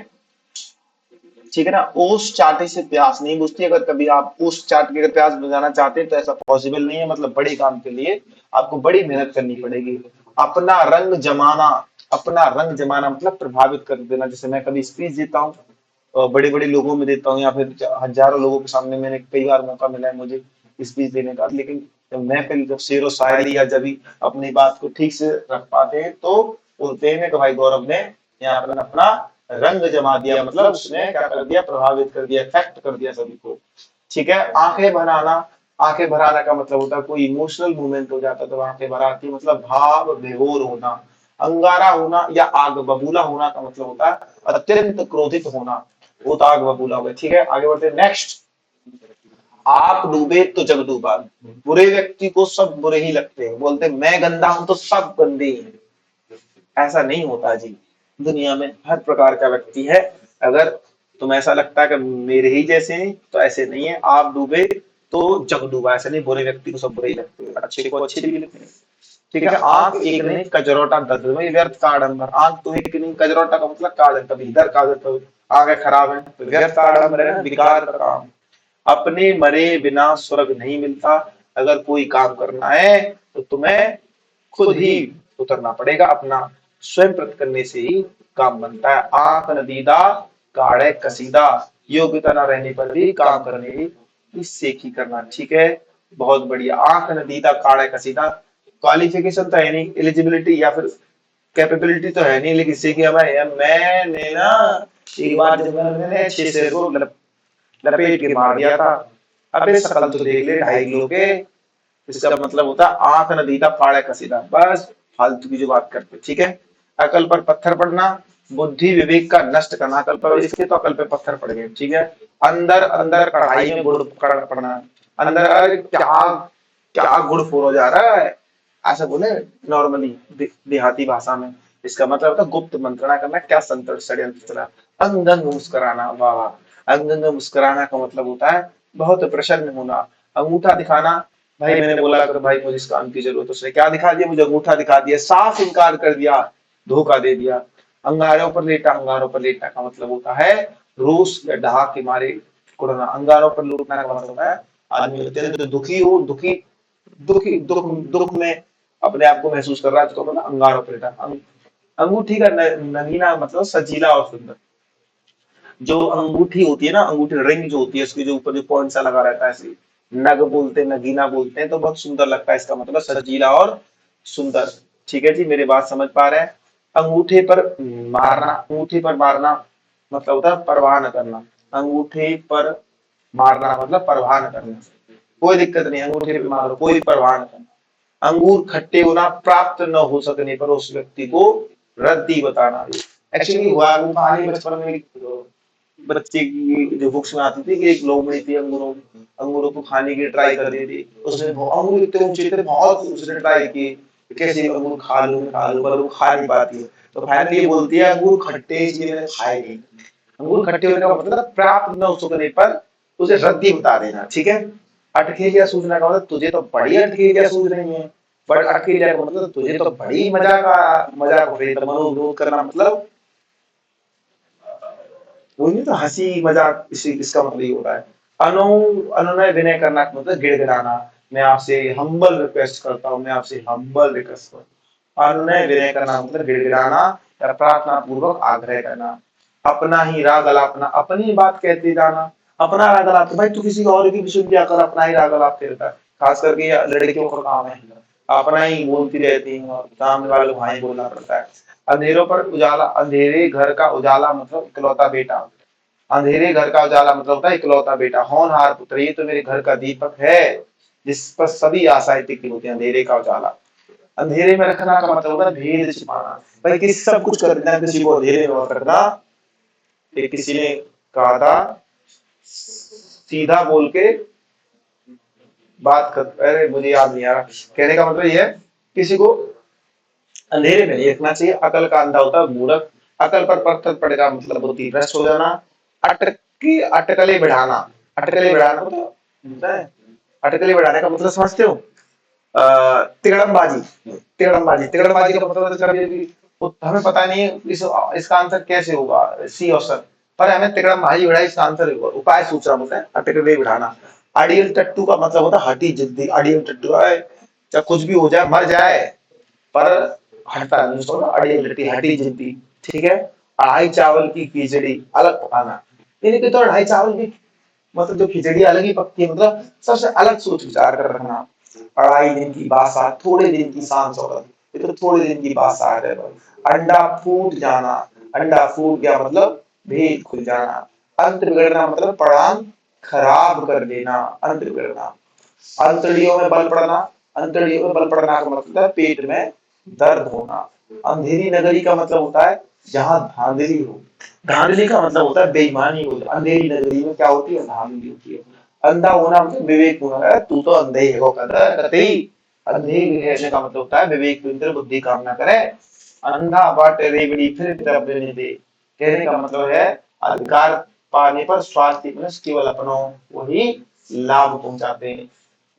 ठीक है ना। ओस चाटे से प्यास नहीं बुझती। अगर कभी आप ओस चाट के अगर प्यास बुझाना चाहते हैं तो ऐसा पॉसिबल नहीं है, मतलब बड़े काम के लिए आपको बड़ी मेहनत करनी पड़ेगी। अपना रंग जमाना, अपना रंग जमाना मतलब प्रभावित कर देना। जैसे मैं कभी स्पीच देता हूँ, बड़े बड़े लोगों में देता हूँ या फिर हजारों लोगों के सामने, मैंने कई बार मौका मिला है मुझे स्पीच देने का, लेकिन जब मैं पहले जब शेर व शायरी या जब भी अपनी बात को ठीक से रख पाते हैं तो बोलते हैं कि भाई गौरव ने यहाँ पर अपना रंग जमा दिया, मतलब उसने क्या कर दिया, प्रभावित कर दिया, इफेक्ट कर दिया सभी को। ठीक है। आंखें भराना, आंखें भराना का मतलब होता है कोई इमोशनल मूवमेंट हो जाता है तो आंखें भराती, मतलब भाव विभोर होना। अंगारा होना या आग बबूला होना का मतलब होता है अत्यंत क्रोधित होना, वो तो आग बबूला हो गया। ठीक है। आगे बढ़ते नेक्स्ट, आप डूबे तो जग डूबा। बुरे व्यक्ति को सब बुरे ही लगते हैं, बोलते हैं मैं गंदा हूं तो सब गंदे ही हैं। ऐसा नहीं होता जी। दुनिया में हर प्रकार का व्यक्ति है। अगर तुम ऐसा लगता है कि मेरे ही जैसे हैं तो ऐसे नहीं है। आप डूबे तो जग डूबा, ऐसा नहीं बुरे व्यक्ति को सब बुरे ही लगते हैं, अच्छे को अच्छे भी लगते हैं। ठीक है। आंख एक नहीं कजरोटा दर्द में व्यर्थ का आडंबर। आंख तो एक नहीं, कजरोटा का मतलब काजल, कभी इधर काजल कभी आंखें खराब है तो व्यर्थ का आडंबर है ना, बेकार का काम। अपने मरे बिना स्वर्ग नहीं मिलता। अगर कोई काम करना है तो तुम्हें खुद ही उतरना पड़ेगा, अपना स्वयं प्रकट करने से ही काम बनता है। आंख नदीदा काढ़े कसीदा, योग्यता न रहने पर भी काम करने की सेखी करना। ठीक है। बहुत बढ़िया। आंख नदीदा काढ़े कसीदा, क्वालिफिकेशन तो है नहीं, एलिजिबिलिटी या फिर कैपेबिलिटी तो है नहीं, लेकिन सीखी हमें यार, मैंने ना एक बार जब मैंने 6 शेर को लपेट के मार दिया था, अबे शकल तो देख ले 2.5 किलो के। इसका मतलब होता है आंख नदीदा फाड़े कसीदा, बस फालतू की जो बात करते। ठीक है। अकल पर पत्थर पड़ना, बुद्धि विवेक का नष्ट करना। अकल पर, इसके तो अकल पे पत्थर पड़ गए। ठीक है। अंदर अंदर कढ़ाई में गुड़ पड़ना, अंदर क्या क्या गुड़ फोड़ हो जा रहा है, ऐसा बोले नॉर्मली देहाती भाषा में। इसका मतलब होता है गुप्त मंत्रणा करना, क्या संतर षड्यंत्र चला। अंग अंग मुस्कुराना, वाह वाह। अंग अंग मुस्कुराना का मतलब होता है बहुत प्रसन्न होना। अंगूठा दिखाना, भाई मैंने बोला कर भाई मुझे इस काम की जरूरत है, उसने क्या दिखा दिया, मुझे अंगूठा दिखा दिया, साफ इनकार कर दिया, धोखा दे दिया। अंगारों पर लेटा, अंगारों पर लेटा का मतलब होता है रोष या डहा के मारे कुड़ना। अंगारों पर लूटना का मतलब होता है आदमी अत्यंत दुखी हो, दुखी दुखी दुख दुख में अपने आप को महसूस कर रहा है, तो मतलब अंगारों पर लेटा। अंगूठी का नगीना मतलब सजीला और सुंदर। जो अंगूठी होती है ना, अंगूठी रिंग जो होती है, उसके जो ऊपर जो पॉइंट सा लगा रहता है, ऐसे नग बोलते हैं, नगीना बोलते हैं, तो बहुत सुंदर लगता है। इसका मतलब सजीला और सुंदर। ठीक है जी, मेरी बात समझ पा रहे हैं। अंगूठे पर मारना, अंगूठे पर मारना मतलब होता है परवाह न करना। अंगूठे पर मारना मतलब परवाह न करना, कोई दिक्कत नहीं, अंगूठे पे मारो, कोई परवाह न करना। अंगूर खट्टे होना, प्राप्त न हो सकने पर उस व्यक्ति को रद्दी बताना। एक्चुअली हुआ वो कहानी बचपन में बच्चे की जो बुक्स में आती थी कि एक लोमड़ी थी, अंगूरों अंगूरों को खाने की ट्राई कर रही थी। उसने अंगूर इतने ऊंचे थे, बहुत उसने ट्राई की कि कैसे अंगूर खा लूं, पर वो खा नहीं पाती है। तो फाइनली ये बोलती है अंगूर खट्टे हैं, इसलिए मैंने खाए नहीं। अंगूर खट्टे होने का मतलब प्राप्त न हो सकने पर उसे रद्दी बता देना। ठीक है। अटखेलिया सूझना का मतलब तुझे तो बड़ी अटखेलिया सूझ रही है। बट अटखेलिया का मतलब तुझे तो बड़ी मजाक हो रही है। तो मनोविनोद करना मतलब वो नहीं, तो हंसी मजाक, इसका मतलब ये होता है। अनु अनुनय विनय करना का मतलब गिड़गिड़ाना। मैं आपसे हम्बल रिक्वेस्ट करता हूँ, मैं आपसे हम्बल रिक्वेस्ट करता हूँ। अनुनय विनय करना मतलब गिड़गिड़ाना या प्रार्थना पूर्वक आग्रह करना। अपना ही राग अलापना, अपनी बात कहते जाना। अपना राग अलाप, भाई तू किसी और की भी सुन लिया कर, अपना ही राग अलापते रहता है। खास करके ये लड़कियों का काम है, अपना ही बोलती रहती है और सामने वाले को हाँ ही बोलना पड़ता है। अंधेरों पर उजाला, अंधेरे घर का उजाला मतलब इकलौता बेटा। अंधेरे घर का उजाला मतलब होता है इकलौता बेटा। होनहार पुत्र, ये तो मेरे घर का दीपक है जिस पर सभी आशाएं टिकी होती हैं। अंधेरे का उजाला, अंधेरे में रखना का मतलब होता है भेद छिपाना। भाई किसी सब कुछ कर देना, किसी को अंधेरे में मत रखना। एक किसी ने कहा था सीधा बोल के बात कर, अरे मुझे याद नहीं आ रहा। कहने का मतलब ये है किसी को अंधेरे में नहीं रखना चाहिए। अकल का अंधा होता है मूर्ख। अकल पर पत्थर पड़ेगा मतलब बुद्धि भ्रष्ट हो जाना। अटकले बढ़ाना, अटकले बढ़ाना मतलब होता है, अटकले बढ़ाने का मतलब समझते हो? तिकड़मबाजी, तिकड़मबाजी, तिकड़मबाजी का मतलब होता है कभी हमें पता नहीं है इसका आंसर कैसे होगा, सी ऑप्शन, पर हमें तिकड़मबाजी बढ़ाई इसका आंसर होगा। उपाय सूचना बोलते हैं, अटकले बढ़ाना। अड़ियल टट्टू का मतलब होता है हटी जिद्दी। अड़ियल टट्टू है चाहे कुछ भी हो जाए, मर जाए पर हटता नहीं, उसको अड़ियल टट्टी, हटी जिद्दी। ठीक है। अढ़ाई चावल की खिचड़ी अलग पकाना, यानी कि तो अढ़ाई चावल की मतलब जो खिचड़ी अलग ही पकती है, मतलब सबसे अलग सोच विचार कर रखना। अढ़ाई दिन की बासा, थोड़े दिन की शान शौकत, ये तो थोड़े दिन की बासा है। अंडा फूट जाना, अंडा फूट गया मतलब भेद खुल जाना। अंत बिगड़ना मतलब परिणाम खराब कर देना, अंत बिगड़ना। अंतड़ियों में बल पड़ना, अंतड़ियों में बल पड़ना का मतलब पेट में दर्द होना। अंधेरी नगरी का मतलब होता है जहां धांधली हो। धांधली का मतलब होता है बेईमानी हो। अंधेरी नगरी में क्या होती है, धांधली होती है। अंधा होना मतलब विवेक होना है, तू तो अंधे ही हो कदर कतई। अंधे रहने का मतलब होता है विवेक बिंदु बुद्धि काम ना करे। अंधा बाट रेवड़ी फिर द्रव्य नहीं दे, कहने का मतलब है अधिकार पाने पर स्वार्थी मनुष्य केवल अपनों को ही लाभ पहुंचाते हैं।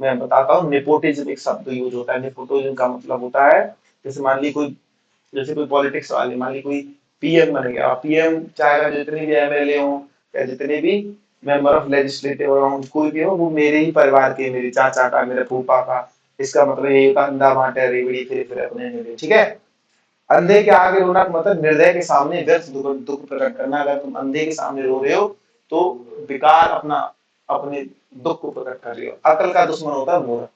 मैं बताता हूँ, नेपोटिज्म एक शब्द यूज होता है। नेपोटिज्म का मतलब होता है जैसे मान ली कोई, जैसे कोई पॉलिटिक्स वाले, मान ली कोई पीएम बन गया, पीएम चाहेगा जितने भी एमएलए हो या जितने भी मेंबर ऑफ लेजिस्लेटिव हो, कोई भी हो, वो मेरे ही परिवार के, मेरे चाचा का, मेरे फूफा का। इसका मतलब यही होता है अंधा बांटे रेवड़ी फिर अपने मेरे। ठीक है। अंधे के आगे रोना का मतलब निर्दय के सामने व्यर्थ दुख प्रकट करना। अगर तुम अंधे के सामने रो रहे हो तो बेकार अपना अपने दुख को प्रकट कर रहे हो। अकल का दुश्मन होता है मूर्ख।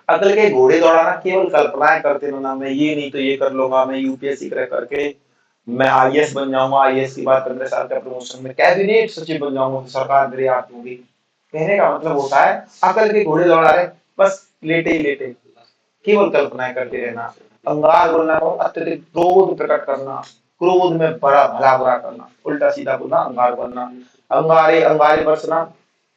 अकल के घोड़े दौड़ाना केवल कल्पनाएं करते रहना, मैं ये नहीं तो ये कर लूंगा, मैं यूपीएससी क्रैक करके मैं आईएएस बन जाऊंगा, आईएएस के बाद 15 साल का प्रमोशन में कैबिनेट सचिव बन जाऊंगा तो सरकार मेरे हाथ होगी। कहने का मतलब होता है अकल के घोड़े दौड़ा रहे, बस लेटे ही लेटे केवल कल्पनाएं करते रहना। अंगार बोलना को अत्यधिक क्रोध प्रकट करना, क्रोध में बड़ा भला बुरा करना, उल्टा सीधा बोलना अंगार बनना। अंगारे अंगारे बरसना,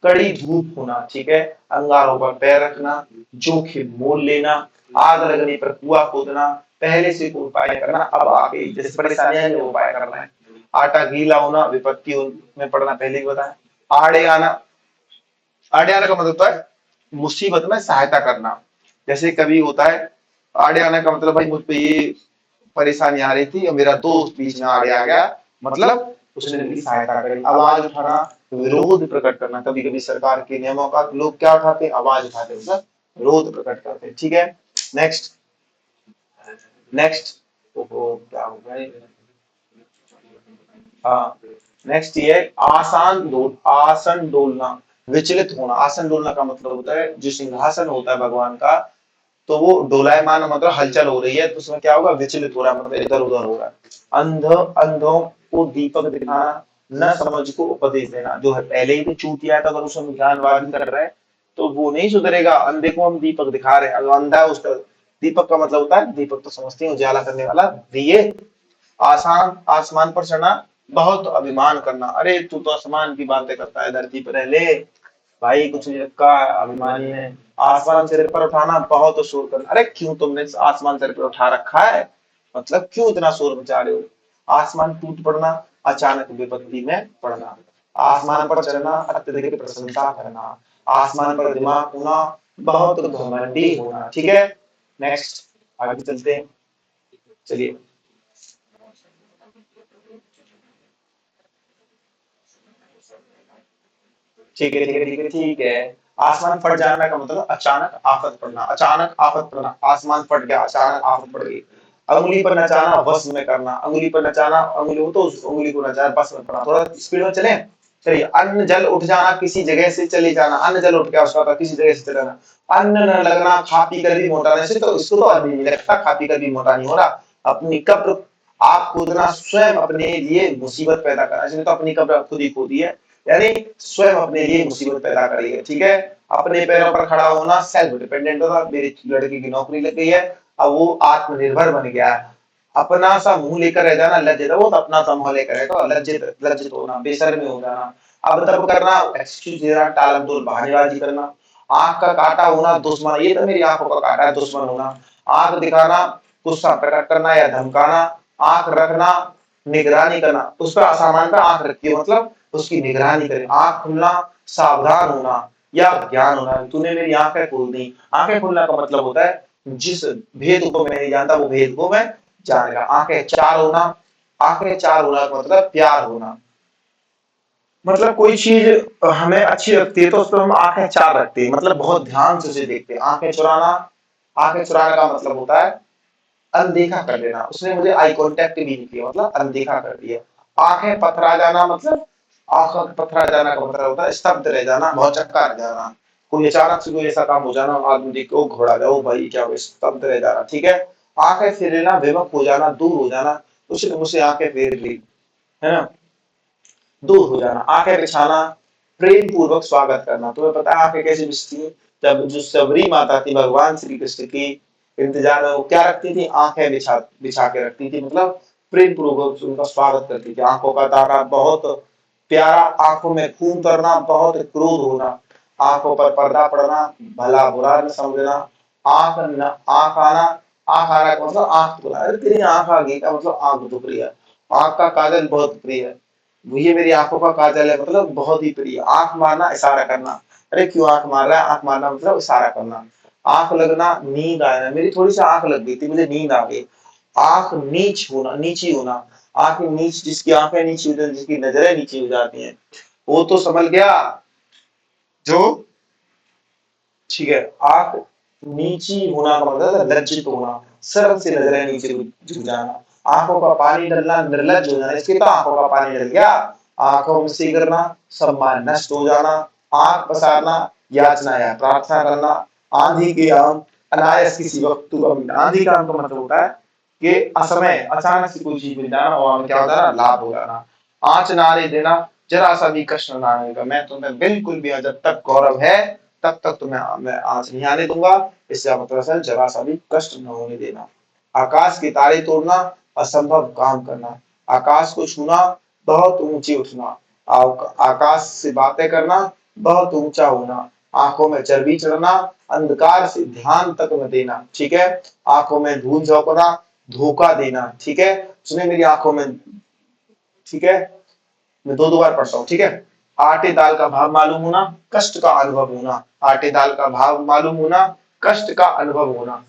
कड़ी धूप होना, ठीक है, अंगारों पर पैर रखना, जोखिम मोल लेना, आग लगने पर कुआं खोदना, पहले से कोई उपाय करना, अब आगे जैसे परेशानियां है वो उपाय करना है। आटा गीला होना, विपत्ति में पड़ना, पहले ही बताया। आड़े आना, आड़े आने का मतलब होता है मुसीबत में सहायता करना। जैसे कभी होता है आड़े आने का मतलब, भाई मुझ पे ये परेशानी आ रही थी और मेरा दोस्त बीच में आड़े आ गया, मतलब उसने मेरी सहायता करी। आवाज उठाना, विरोध प्रकट करना, कभी कभी सरकार के नियमों का लोग क्या उठाते, आवाज उठाते, मतलब विरोध प्रकट करते, ठीक है। नेक्स्ट, नेक्स्ट, क्या हो गया, हाँ, नेक्स्ट ये है आसन डोलना, विचलित होना। आसन डोलना का मतलब होता है जो सिंहासन होता है भगवान का, तो वो डोलायमान मतलब हलचल हो रही है, तो उसमें क्या होगा, विचलित हो रहा है, मतलब इधर उधर हो रहा है। अंधों को दीपक दिखाना, न समझ को उपदेश देना। जो है पहले ही तो चूतिया है, तो अगर उसमें ज्ञानवादी कर रहे हैं तो वो नहीं सुधरेगा। अंधे को हम दीपक दिखा रहे हैं, अगर अंधा है उसका, दीपक का मतलब होता है, दीपक तो समझते हैं उजाला करने वाला दिए। आसान, आसमान पर चढ़ना, बहुत अभिमान करना। अरे तू तो आसमान की बातें करता है, धरती पर रह ले भाई, कुछ नहीं रखा, अभिमानी है। आसमान सिर पर उठाना, बहुत शोर करना। अरे क्यों तुमने आसमान सिर पर उठा रखा है, मतलब क्यों इतना शोर मचा रहे हो। आसमान टूट पड़ना, अचानक विपत्ति में पड़ना। आसमान पर चढ़ना, अत्यधिक प्रशंसा करना। आसमान पर दिमाग होना, बहुत घमंडी होना, ठीक है। नेक्स्ट, आगे चलते हैं, चलिए। ठीक है, ठीक है, ठीक है, ठीक है। आसमान फट जाना का मतलब अचानक आफत पड़ना, अचानक आफत पड़ना, आसमान फट गया, अचानक आफत पड़ गई। अंगुली पर नचाना, वश में करना, अंगुली पर नचाना, अंगुली हो तो उस अंगुली को नचाना, बस में करना। थोड़ा स्पीड में चले, चलिए। अन्न जल उठ जाना, किसी जगह से चले जाना, अन्न जल उठ गया उसका, तो किसी जगह से चले जाना। अन्न न लगना, खा पी कर भी मोटा नहीं, तो इसको तो अन्न नहीं लगता, खा पी कर भी मोटा नहीं हो रहा। अपनी कब्र आप खोदना, स्वयं अपने लिए मुसीबत पैदा करना, इसने तो अपनी कब्र खुद ही खोदी है, यानी स्वयं अपने लिए मुसीबत पैदा करी है, ठीक है। अपने पैरों पर खड़ा होना, सेल्फ डिपेंडेंट होना। मेरी लड़की की नौकरी लग गई है, अब वो आत्मनिर्भर बन गया है। अपना सा मुंह लेकर रह जाना, लज्जित, वो तो अपना सा मुंह लेकर रहेगा, लज्जित, लज्जित होना, बेशर्मी हो जाना। अब तब करना, एक्सक्यूज देना, टालम टोल बहानेबाजी करना। आंख का काटा होना, दुश्मन, ये तो मेरी आंखों का काटा है, दुश्मन होना। आंख दिखाना, गुस्सा प्रकट करना या धमकाना। आंख रखना, निगरानी करना, उस पर असामान पे आंख रखिए, मतलब उसकी निगरानी करें। आंख खुलना, सावधान होना या ज्ञान होना। तूने मेरी आंखें खोल दी, आंखें खोलना का मतलब होता है जिस भेद को मैं नहीं जानता वो भेद को मैं जान गया। आंखें चार होना, आंखें चार होना का मतलब प्यार होना, मतलब कोई चीज हमें अच्छी लगती है तो उस पर हम आंखें चार रखते हैं, मतलब बहुत ध्यान से उसे देखते हैं। आंखें चुराना, आंखें चुराने का मतलब होता है अनदेखा कर देना। उसने मुझे आई कांटेक्ट भी नहीं किया, मतलब अनदेखा कर दिया। आंखें पथरा जाना, मतलब आंखों के पथरा जाना का मतलब होता है स्तब्ध रह जाना, भौचक्का रह जाना। कोई अचानक से कोई ऐसा काम हो जाना, आदमी देख के वो घबरा जाओ, भाई क्या हुआ, स्तब्ध रह जाना, ठीक है। आंखें फेर लेना, विमुख हो जाना, दूर हो जाना। उसने मुझसे आंखें फेर ली, है ना, दूर हो जाना। आंखें बिछाना, प्रेम पूर्वक स्वागत करना। तुम्हें पता है आंखें कैसे बिछती है, जब जो सबरी माता थी भगवान श्री कृष्ण की इंतजार में, वो क्या रखती थी, आंखें बिछा बिछा के रखती थी, मतलब प्रेम पूर्वक उनका स्वागत करती थी। आंखों का तारा बहुत प्यारा, आंखों में खून करना, बहुत क्रोध होना। आंखों पर पर्दा पड़ना, भला बुरा न समझना। आंख आना, आंख आना का मतलब आंख दुखना। अरे तेरी आंख आ गई का मतलब आंख दुख रही है। आंख का काजल बहुत प्रिय है, ये मेरी आंखों का काजल है, मतलब बहुत ही प्रिय। आंख मारना, इशारा करना। अरे क्यों आंख मार रहा है, आंख मारना मतलब इशारा करना। आंख लगना, नींद आना, मेरी थोड़ी सी आंख लग गई थी, मुझे नींद आ गई। आंख नीच होना, नीची होना। आंख नीच, जिसकी आंखें नीची हो जाती, जिसकी नजरें नीची हो जाती हैं, वो तो समझ गया जो, ठीक है। आंख नीची होना का मतलब है लज्जित होना, शर्म से नजरें नीचे झुक जाना। आंखों का पानी डलना, निर्लज्ज हो जाना, इसके तो आंखों का पानी डल गया। आंखों में से गिरना, सम्मान नष्ट हो जाना। आंख पसारना, याचना या प्रार्थना करना। आंधी के आम, अनायास किसी वक्त तू अमीन। आंधी का आम का मतलब होता है कि असमय अचानक से कोई चीज मिल जाना और क्या होता है ना, लाभ हो जाना। आंच ना आने देना, जरा सा भी कष्ट ना आने देगा। मैं तुम्हें बिल्कुल भी, जब तक गौरव है तब तक तुम्हें मैं आंच नहीं आने दूंगा। इसका मतलब है जरा सा भी कष्ट न होने देना। आकाश के तारे तोड़ना, असंभव काम करना। आकाश को छूना, बहुत ऊंचे उठना। आकाश से बातें करना, बहुत ऊंचा होना, आंखों में चर्बी चढ़ना, अंधकार से ध्यान तक न देना, ठीक है, आंखों में धूल झोंकना, धोखा देना, ठीक है, उसने मेरी आंखों में, ठीक है, मैं दो दो बार पढ़ता हूँ, ठीक है, आटे दाल का भाव मालूम होना, कष्ट का अनुभव होना, आटे दाल का भाव मालूम होना, कष्ट का अनुभव होना,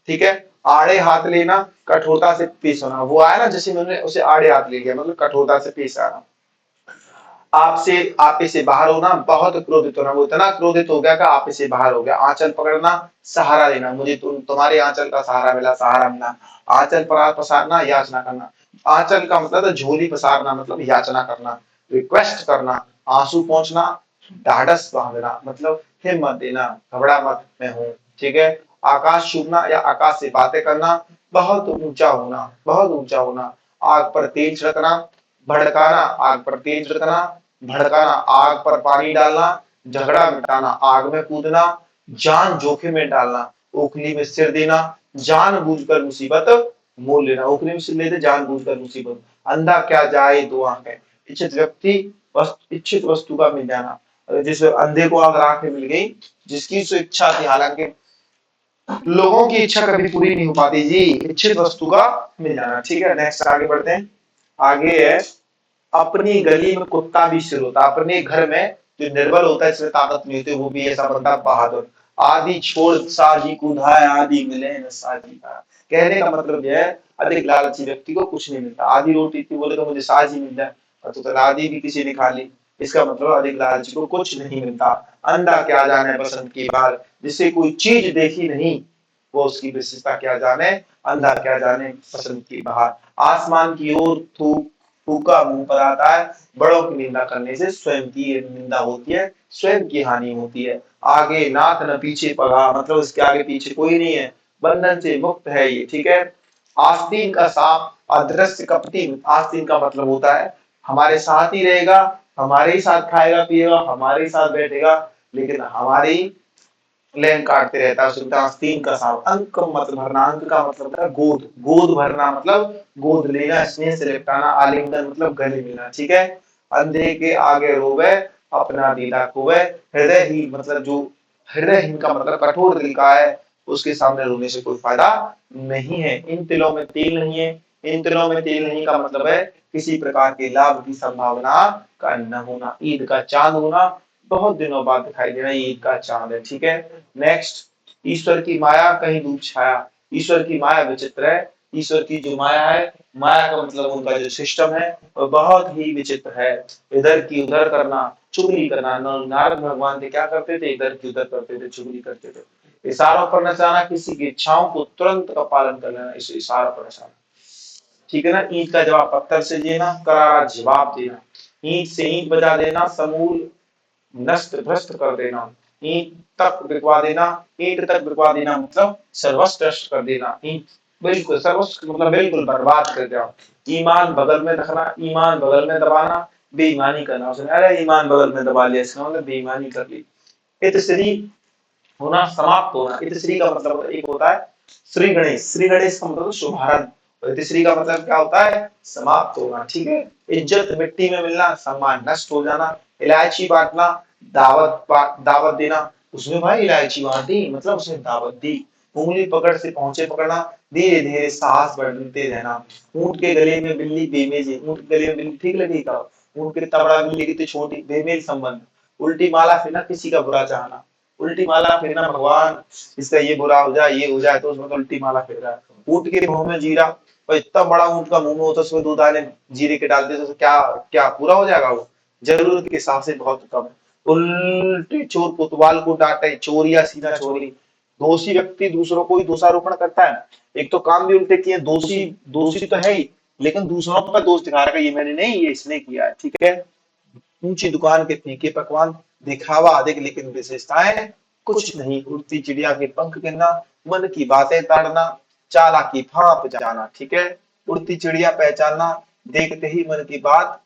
ठीक है, आड़े हाथ लेना, कठोरता से पेश होना, वो आया ना जैसे मैंने उसे आड़े हाथ ले लिया, मतलब कठोरता से पेश आना, आपसे आपे से बाहर होना, बहुत क्रोधित होना, वो इतना क्रोधित हो गया कि आपे से बाहर हो गया, आंचल पकड़ना, सहारा देना, मुझे तुम्हारे आंचल का सहारा मिला, सहारा मिला, आंचल पर पसारना, याचना करना, आंचल का मतलब झोली पसारना मतलब याचना करना, रिक्वेस्ट करना, आंसू पहुंचना, ढाढ़स बांधना मतलब हिम्मत देना, घबरा मत मैं हूं, ठीक है, आकाश छूना या आकाश से बातें करना, बहुत ऊंचा होना, बहुत ऊंचा होना, आग पर तेल छिड़कना, भड़काना, आग पर तेल छिड़कना, भड़काना, आग पर पानी डालना, झगड़ा मिटाना, आग में कूदना, जान जोखिम में डालना, ओखली में सिर देना, जानबूझकर मुसीबत मोल लेना, ओखली में सिर लेते जानबूझकर मुसीबत, अंधा क्या जाए दो आंखें, इच्छित व्यक्ति इच्छित वस्तु का मिल जाना, जिस अंधे को अगर आंखें मिल गई, जिसकी सो इच्छा थी, हालांकि लोगों की इच्छा कभी पूरी नहीं हो पाती जी, इच्छित वस्तु का मिल जाना, ठीक है, नेक्स्ट आगे बढ़ते हैं, आगे है, अपनी गली में कुत्ता भी सिर होता, अपने घर में जो निर्बल होता है, इसमें ताकत नहीं होती, वो भी ऐसा बनता बहादुर, आदि छोड़ साजी कुधाय, आदि मिले न साजी का, कहने का मतलब यह है, अधिक लालची व्यक्ति को कुछ नहीं मिलता, आधी रोटी थी बोले तो मुझे साजी मिल जाए, और तो आधी भी किसी ने खा ली, इसका मतलब अधिक लालची को कुछ नहीं मिलता, अंधा क्या जाने पसंद की बात, जिसे कोई चीज देखी नहीं, वो उसकी विशेषता क्या जाने, अंधा क्या जाने पसंद की बहार, आसमान की ओर थूक थूका मुंह पर आता है, बड़ों की निंदा करने से स्वयं की निंदा होती है, स्वयं की हानि होती है, आगे नाथ न पीछे पगा, मतलब उसके आगे पीछे कोई नहीं है, बंधन से मुक्त है ये, ठीक है, आस्तीन का सांप, अदृश्य कपटी, आस्तीन का मतलब होता है हमारे साथ ही रहेगा, हमारे ही साथ खाएगा पिएगा, हमारे ही साथ बैठेगा, लेकिन हमारी लेन काटते रहता है, सुनता आस्तीन का सांप, अंक मत भरना, अंक का मतलब होता है गोद, गोद भरना मतलब गोद लेना, स्नेह से लिपटाना, आलिंगन मतलब गले मिलना, ठीक है, अंधे के आगे रोवे, अपना दीदा खोवे, हृदय ही मतलब जो हृदयहीन का मतलब कठोर दिल का है, उसके सामने रोने से कोई फायदा नहीं है, इन तिलों में तेल नहीं है, इन तिलों में तेल नहीं का मतलब है किसी प्रकार के लाभ की संभावना का न होना, ईद का चांद होना, बहुत दिनों बाद दिखाई देना, ये ईद का चांद है, ठीक है, नेक्स्ट, ईश्वर की माया कहीं धूप छाया, ईश्वर की माया विचित्र है, ईश्वर की जो माया है, माया का मतलब उनका जो सिस्टम है वो बहुत ही विचित्र है, इधर की उधर करना, चुगली करना, नारद भगवान थे क्या करते थे, इधर की उधर करते थे, चुगली करते थे, इशारों पर नचाना, किसी की इच्छाओं को तुरंत का पालन कर लेना, इसे इशारों पर नचाना, ठीक है ना, ईंट का जवाब पत्थर से देना, करारा जवाब देना, ईंट से ईंट बजा देना, समूल नष्ट भ्रष्ट कर देना, ईंट तक बिकवा देना, ईंट तक बिकवा देना मतलब सर्वस्व नष्ट कर देना, ईंट बिल्कुल सर्वस्व मतलब बिल्कुल बर्बाद कर देना, ईमान बगल में रखना, ईमान बगल में दबाना, बेईमानी करना, उसने अरे ईमान बगल में दबा लिया, इसका मतलब बेईमानी कर ली, इतश्री होना, समाप्त होना, इतश्री का मतलब एक होता है श्री गणेश, श्री गणेश का मतलब शुभारंभ, और इतश्री का मतलब क्या होता है, समाप्त होना, ठीक है, इज्जत मिट्टी में मिलना, सम्मान नष्ट हो जाना, इलायची बांटना, दावत देना, उसने भाई इलायची बांटी मतलब उसने दावत दी, उंगली पकड़ से पहुंचे पकड़ना, धीरे धीरे साहस बढ़ते रहना, ऊंट के गले में बिल्ली बेमेल, ऊंट के गले में बिल्ली ठीक लगेगा, ऊंट के तबड़ा बिल्ली कितनी छोटी, बेमेल संबंध, उल्टी माला फिरना, किसी का बुरा चाहना, उल्टी माला फिरना, भगवान इसका ये बुरा हो जाए, ये हो जाए, तो उसमें तो उल्टी माला फिर रहा है, ऊंट के मुंह में जीरा, और इतना बड़ा ऊंट का मुंह में होता है, उसमें 2 दाने जीरे के डालते तो क्या क्या पूरा हो जाएगा वो, जरूरत के हिसाब से बहुत कम, उल्टे चोर कोतवाल को डांटे, चोर या सीना चोरी, दोषी व्यक्ति दूसरों को ही दोषारोपण करता है, एक तो काम भी उल्टे किए, दोषी दोषी तो है ही, लेकिन दूसरों पर दोष दिखा रहा है ये मैंने नहीं, ये इसने किया है, ठीक है, ऊंची दुकान के फीके पकवान, दिखावा अधिक लेकिन विशेषताएं कुछ नहीं, उड़ती चिड़िया के पंख गिनना, मन की बातें ताड़ना, चालाकी भांप जाना, ठीक है, उड़ती चिड़िया पहचानना, देखते ही मन की बात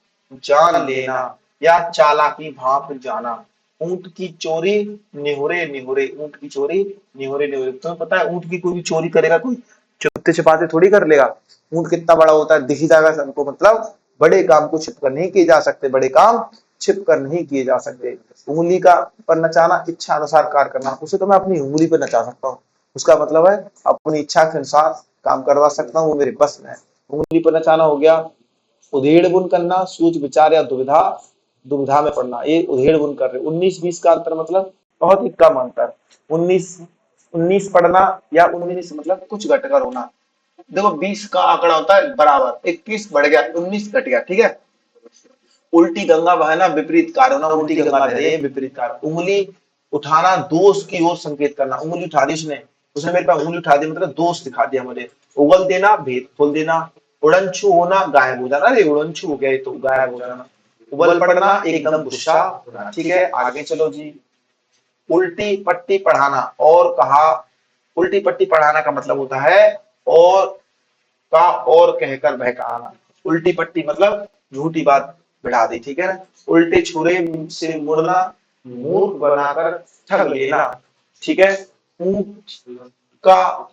जान लेना, या चालाकी भांप जाना, ऊंट की चोरी निहुरे निहुरे, ऊंट की चोरी निहुरे निहुरे, तुम्हें पता है ऊंट की कोई भी चोरी करेगा कोई चुपते छिपाते थोड़ी कर लेगा, ऊंट कितना बड़ा होता है दिख ही जाएगा सबको, मतलब बड़े काम को छिपकर नहीं किए जा सकते, बड़े काम छिप कर नहीं किए जा सकते। उंगली का पर नचाना इच्छा अनुसार कार्य करना, उसे तो मैं अपनी उंगली पर नचा सकता हूँ, उसका मतलब है अपनी इच्छा के अनुसार काम करवा सकता हूँ, वो मेरे बस में है। उंगली पर नचाना हो गया। उधेड़ बुन करना, सूझ विचार या दुविधा दुविधा में पड़ना, ये उधेड़ बुन कर रहे। 19-20 का अंतर मतलब बहुत ही कम अंतर। 19 19 पढ़ना या 19 मतलब कुछ घटकर होना। देखो 20 का आंकड़ा होता है बराबर, 21 बढ़ गया 19 घट गया, ठीक है। उल्टी गंगा बहना विपरीत कार्य होना, उल्टी गंगा बह रही है विपरीत कार्य। उंगली उठाना दोष की ओर संकेत करना, उंगली उठा दी उसने, उसने मेरे पास उंगली उठा दी मतलब दोष दिखा दिया मुझे। उगल देना भेद खोल देना। उड़नछू होना गायब हो जाना, अरे उड़नछू हो गया तो गायब हो जाना। उबल पड़ना एकदम गुस्सा होना, ठीक है। आगे चलो जी। उल्टी पट्टी पढ़ाना और कहा, उल्टी पट्टी पढ़ाना का मतलब होता है और का और कहकर बहकाना। उल्टी पट्टी मतलब झूठी बात बढ़ा दी, ठीक है ना। उल्टे छुरे से मुड़ना, मूर्ख बनाकर ठग लेना, ठीक है। ऊंट का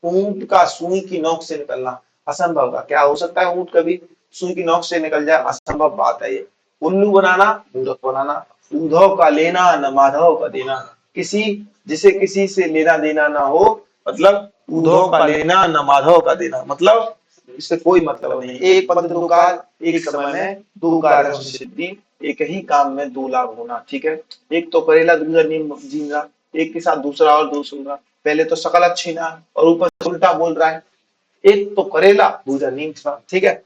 ऊंट का सुई की नोक से निकलना असंभव का क्या हो सकता है, ऊंट कभी सुई की नोक से निकल जाए, असंभव बात है ये। उल्लू बनाना मूर्ख बनाना। उद्धव का लेना न माधव का देना, किसी जिसे किसी से लेना देना ना हो, मतलब उद्धव का लेना न माधव का देना, मतलब इससे कोई मतलब नहीं। एक पद दो काज, एक समय में दो कार्य सिद्धि, एक ही काम में दो लाभ होना, ठीक है। एक तो करेला दूसरा नीम जीना, एक के साथ दूसरा और दो सुनना। पहले तो सकल अच्छी ना और ऊपर उल्टा बोल रहा है। एक तो करेला दूसरा नीम सा, ठीक है।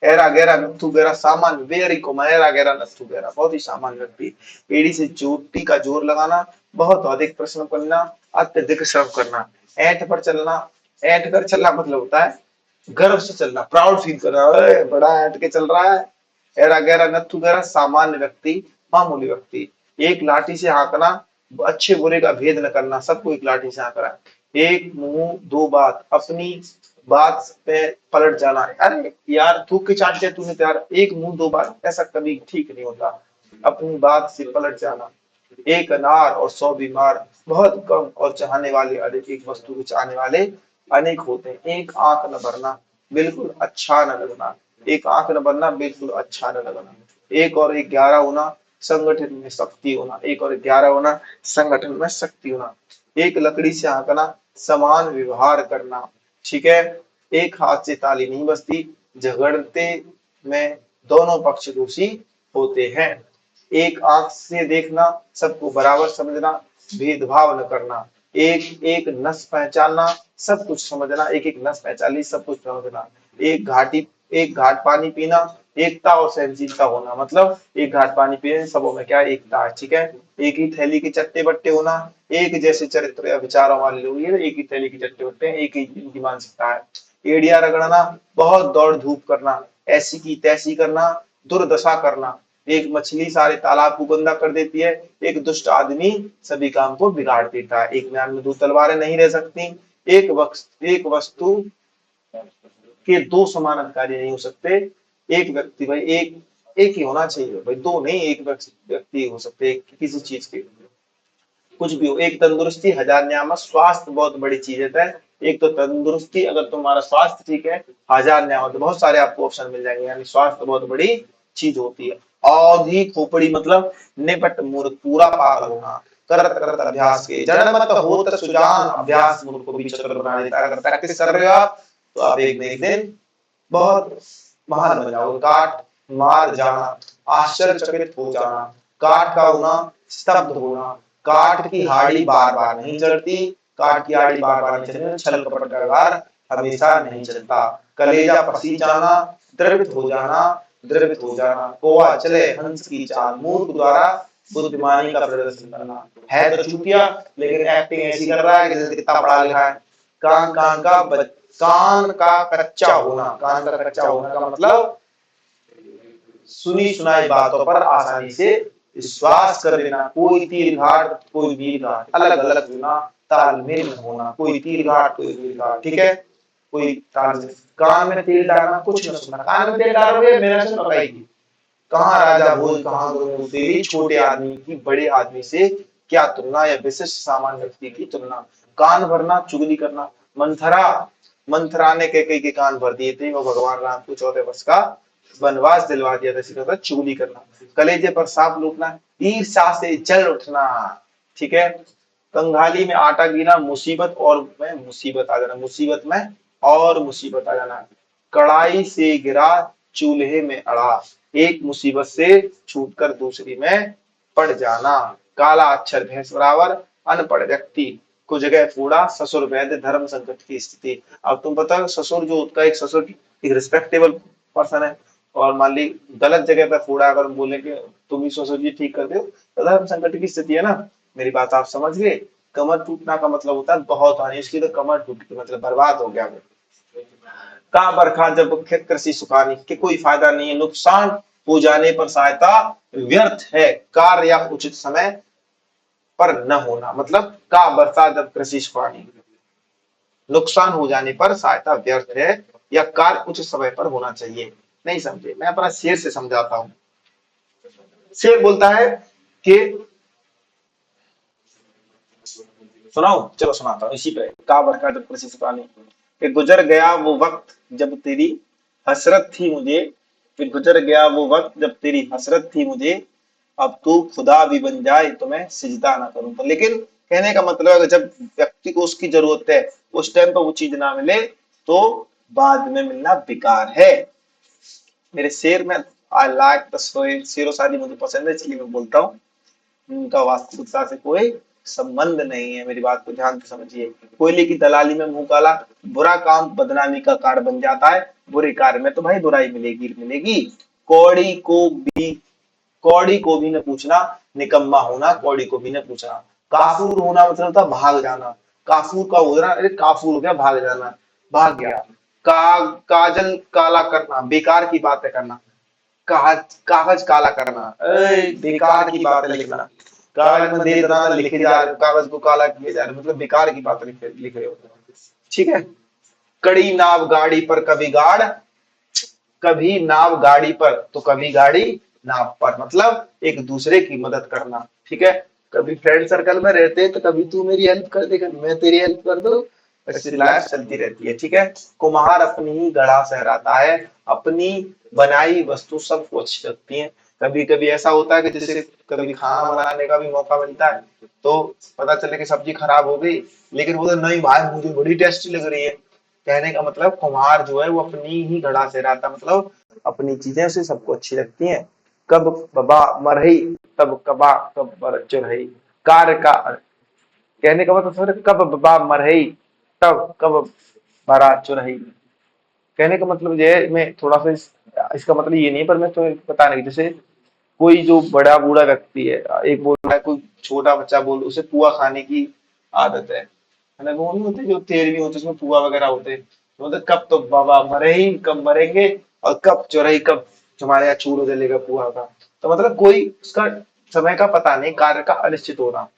एरा गैरा नत्थु गैरा सामान्य, वेरी को एरा गैरा नत्थु गैरा बहुत ही सामान्य व्यक्ति। एड़ी से चोटी का जोर लगाना, बहुत अधिक प्रश्न करना, अत्यधिक श्रम करना। ऐंठ पर चलना, ऐंठ कर चलना मतलब होता है गर्व से चलना, प्राउड फील कर रहा है, बड़ा ऐंठ के चल रहा है। एरा गैरा नत्थु गैरा सामान्य व्यक्ति, मामूली व्यक्ति। एक लाठी से हाँकना, अच्छे बुरे का भेद न करना, सबको एक लाठी से हाँक रहा है। एक मुंह दो बात, अपनी बात पे पलट जाना, अरे यार थूक के चाट दिया तूने तो यार, एक मुंह दो बात ऐसा कभी ठीक नहीं होता, अपनी बात से पलट जाना। एक अनार और 100 बीमार, बहुत कम और चाहने वाले अधिक, एक वस्तु को चाहने वाले अनेक होते हैं। एक आंख न भरना, बिल्कुल अच्छा न लगना, एक आंख न भरना बिल्कुल अच्छा न लगना। एक और 11 होना, संगठन में शक्ति होना, एक और 11 होना, संगठन में शक्ति होना। एक लकड़ी से हाँकना, समान व्यवहार करना, ठीक है। एक हाथ से ताली नहीं बजती, झगड़ते में दोनों पक्ष दोषी होते हैं। एक आंख से देखना, सबको बराबर समझना, भेदभाव न करना। एक एक नस पहचानना, सब कुछ समझना, एक एक नस पहचानी सब कुछ समझना। एक घाट पानी पीना, एकता और सहनशीलता होना, मतलब एक घाट पानी पीने सबों में क्या एकता है, ठीक है। एक ही थैली के चट्टे बट्टे होना, एक जैसे चरित्र या विचारों वाले लोग, ये एक ही थैली के चट्टे बट्टे हैं, एक ही इनकी मानसिकता है। एड़िया रगड़ना, बहुत दौड़ धूप करना, ऐसी की तैसी करना, दुर्दशा करना। एक मछली सारे तालाब को गंदा कर देती है, एक दुष्ट आदमी सभी काम को बिगाड़ देता है। एक म्यान में दो तलवारें नहीं रह सकती, एक वस्तु के दो समान अधिकारी नहीं हो सकते। एक व्यक्ति भाई एक ही होना चाहिए भाई, दो नहीं, एक व्यक्ति हो सकते किसी चीज के, कुछ भी हो। एक तंदुरुस्ती हजार नियामत, स्वास्थ्य बहुत बड़ी चीज है। एक तो तंदुरुस्ती, अगर तुम्हारा स्वास्थ्य ठीक है, हजार नियामत बहुत सारे आपको ऑप्शन मिल जाएंगे, यानी स्वास्थ्य बहुत बड़ी चीज होती है। औधी खोपड़ी मतलब निपट मूर्ख, पूरा पागल होना। करत करत अभ्यास के जड़ मत होत सुजान, अभ्यास मूर्ख को भी चतुर बना देता है। अगर प्रैक्टिस कर रहे हो आप तो आप एक न एक दिन बहुत महान बन जाओगे। काट मार जाना, आश्चर्यचकित हो जाना, काठ का होना, स्तब्ध होना। काठ की हाड़ी बार बार नहीं चढ़ती, काठ की हाड़ी बार बार नहीं चढ़ती, छल कपट का व्यवहार हमेशा नहीं चलता। कलेजा पसीज जाना, द्रवित हो जाना, द्रवित हो जाना। कोवा चले हंस की चाल, मूर्ख द्वारा बुद्धिमानी का प्रदर्शन करना। है तो चूतिया लेकिन एक्टिंग ऐसी कर रहा है कि जैसे कितना पढ़ा लिखा है। कान कान का कच्चा होना, कान का कच्चा होना का मतलब सुनी सुनाई बातों पर आसानी से विश्वास कर लेना। कोई तीर घाट कोई वीर घाट, अलग अलग सुना, तालमेल होना, कोई तीर घाट कोई वीर घाट, ठीक है। कोई ताल, कान में तेल डालना कुछ न सुनना, कान में तेल डालोगे मेरा से पकाएगी। कहाँ राजा भोज कहाँ गुरु तेरी, छोटे आदमी की बड़े आदमी से क्या तुलना, या विशिष्ट सामान्य व्यक्ति की तुलना। कान भरना चुगली करना, मंथरा ने कैकेयी के कान भर दिए थे, वो भगवान राम को 14 वर्ष का वनवास दिलवा दिया था, इसका मतलब चुगली करना। कलेजे पर सांप लूटना, ईर्ष्या से जल उठना, ठीक है। कंघाली में आटा गिना, मुसीबत और में मुसीबत आ जाना, मुसीबत में और मुसीबत आ जाना। कढ़ाई से गिरा, चूल्हे में अड़ा, एक मुसीबत से छूटकर दूसरी में पड़ जाना। काला अक्षर भैंस बराबर, अनपढ़ व्यक्ति को जगह फूड़ा, ससुर वैद्य धर्म संकट की स्थिति। अब तुम पता ससुर जो होता है, एक ससुर एक रिस्पेक्टेबल पर्सन है, और मान ली गलत जगह पे फोड़ा, अगर बोले कि तुम ही ससुर जी ठीक कर दो, तो धर्म संकट की स्थिति है ना। मेरी बात आप समझ गए। कमर टूटना का मतलब होता है बहुत हानि, इसकी तो कमर टूट गई मतलब बर्बाद हो गया वो। का बरखा जब कृषि सुखानी, कि कोई फायदा नहीं है, नुकसान हो जाने पर सहायता व्यर्थ है, कार्य या उचित समय पर न होना, मतलब का बरसा जब कृषि सुखानी, नुकसान हो जाने पर सहायता व्यर्थ है, या कार्य उचित समय पर होना चाहिए। नहीं समझे, मैं अपना शेर से समझाता हूं। शेर बोलता है कि, सुनाओ, चलो सुनाता हूँ इसी पे। काबर का जब कृषि सुखानी, कि गुजर गया वो वक्त जब तेरी हसरत थी मुझे, फिर गुजर गया वो वक्त जब तेरी हसरत थी मुझे, अब तू खुदा भी बन जाए तो मैं सिजदा ना करूं। तो लेकिन कहने का मतलब है, जब व्यक्ति को उसकी जरूरत है, उस टाइम पर वो चीज ना मिले, तो बाद में मिलना बेकार है। मेरे शेर में आई लाइक द शेरो शायरी मुझे पसंद है, इसलिए मैं बोलता हूँ। उनका वास्तविकता से कोई संबंध नहीं है, मेरी बात को ध्यान से समझिए। कोयले की दलाली में मुंह काला, बुरा काम बदनामी का कारण बन जाता है, बुरे कार्य में तो भाई बुराई मिलेगी मिलेगी। कौड़ी को भी कौड़ी को भी न पूछना, निकम्मा होना कौड़ी को भी न पूछना। काफूर होना मतलब था भाग जाना, काफूर का होना, अरे काफूर हो गया भाग जाना, भाग गया। काजल काला करना, बेकार की बातें करना, कागज काला करना, बेकार की बातें लिखना। कागज में दे दना लिखे जा रहे हो, कागज को काला किए जा रहे हो, मतलब बेकार की बातें लिख रहे हो, ठीक है। कड़ी नाव गाड़ी पर कभी गाड़, कभी नाव गाड़ी पर तो कभी गाड़ी नाव पर, मतलब एक दूसरे की मदद करना, ठीक है। कभी फ्रेंड सर्कल में रहते हैं तो कभी तू मेरी हेल्प कर दे, कभी मैं तेरी हेल्प कर दूं, ऐसी लाइफ चलती रहती है, ठीक है। कुम्हार अपनी ही गढ़ा सहराता है, अपनी बनाई वस्तु सबको अच्छी लगती है। कभी कभी ऐसा होता है कि जैसे कभी खाना बनाने का भी मौका मिलता है, तो पता चले कि सब्जी खराब हो गई, लेकिन वो तो नहीं भाई मुझे बड़ी टेस्टी लग रही है। कहने का मतलब कुम्हार जो है वो अपनी ही गढ़ा से रहता, मतलब अपनी चीजें उसे सबको अच्छी लगती हैं। कब बबा मरही, तब कबा कब बर चुरही, कार्य का, कहने का मतलब सर कब बबा मरही, तब कब बरा चुरही। कहने का मतलब ये है, मैं थोड़ा सा इसका मतलब ये नहीं, पर मैं तुम्हें बताने की, जैसे कोई जो बड़ा बूढ़ा व्यक्ति है, एक बोल रहा है, कोई छोटा बच्चा बोल, उसे पुआ खाने की आदत है ना, वो नहीं होते जो 13वीं होते उसमें पुआ वगैरह होते, तो मतलब कब तो बाबा मरे ही कब मरेंगे, और कब चुरई कब तुम्हारे यहाँ चूर जलेगा पुआ का। तो मतलब कोई उसका समय का पता नहीं, कार्य का अनिश्चित होना।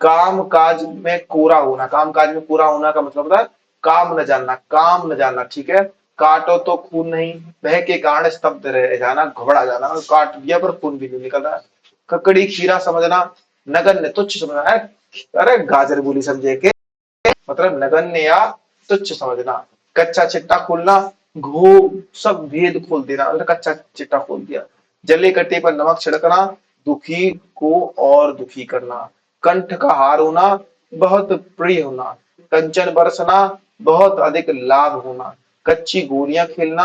काम काज में कोरा होना, काम काज में कोरा होना का मतलब होता है काम न जानना, ठीक है। काटो तो खून नहीं, बह के कारण स्तब्ध रह जाना, घबरा जाना, काट दिया पर खून भी नहीं निकल रहा। ककड़ी खीरा समझना, नगण्य तुच्छ समझना है, अरे गाजर मूली समझे के, मतलब नगण्य या तुच्छ समझना। कच्चा चिट्टा खोलना, घो सब भेद खोल देना, मतलब कच्चा चिट्टा खोल दिया। जले कटे पर नमक छिड़कना, दुखी को और दुखी करना। कंठ का हार होना, बहुत प्रिय होना। कंचन बरसना, बहुत अधिक लाभ होना। कच्ची गोलियां खेलना,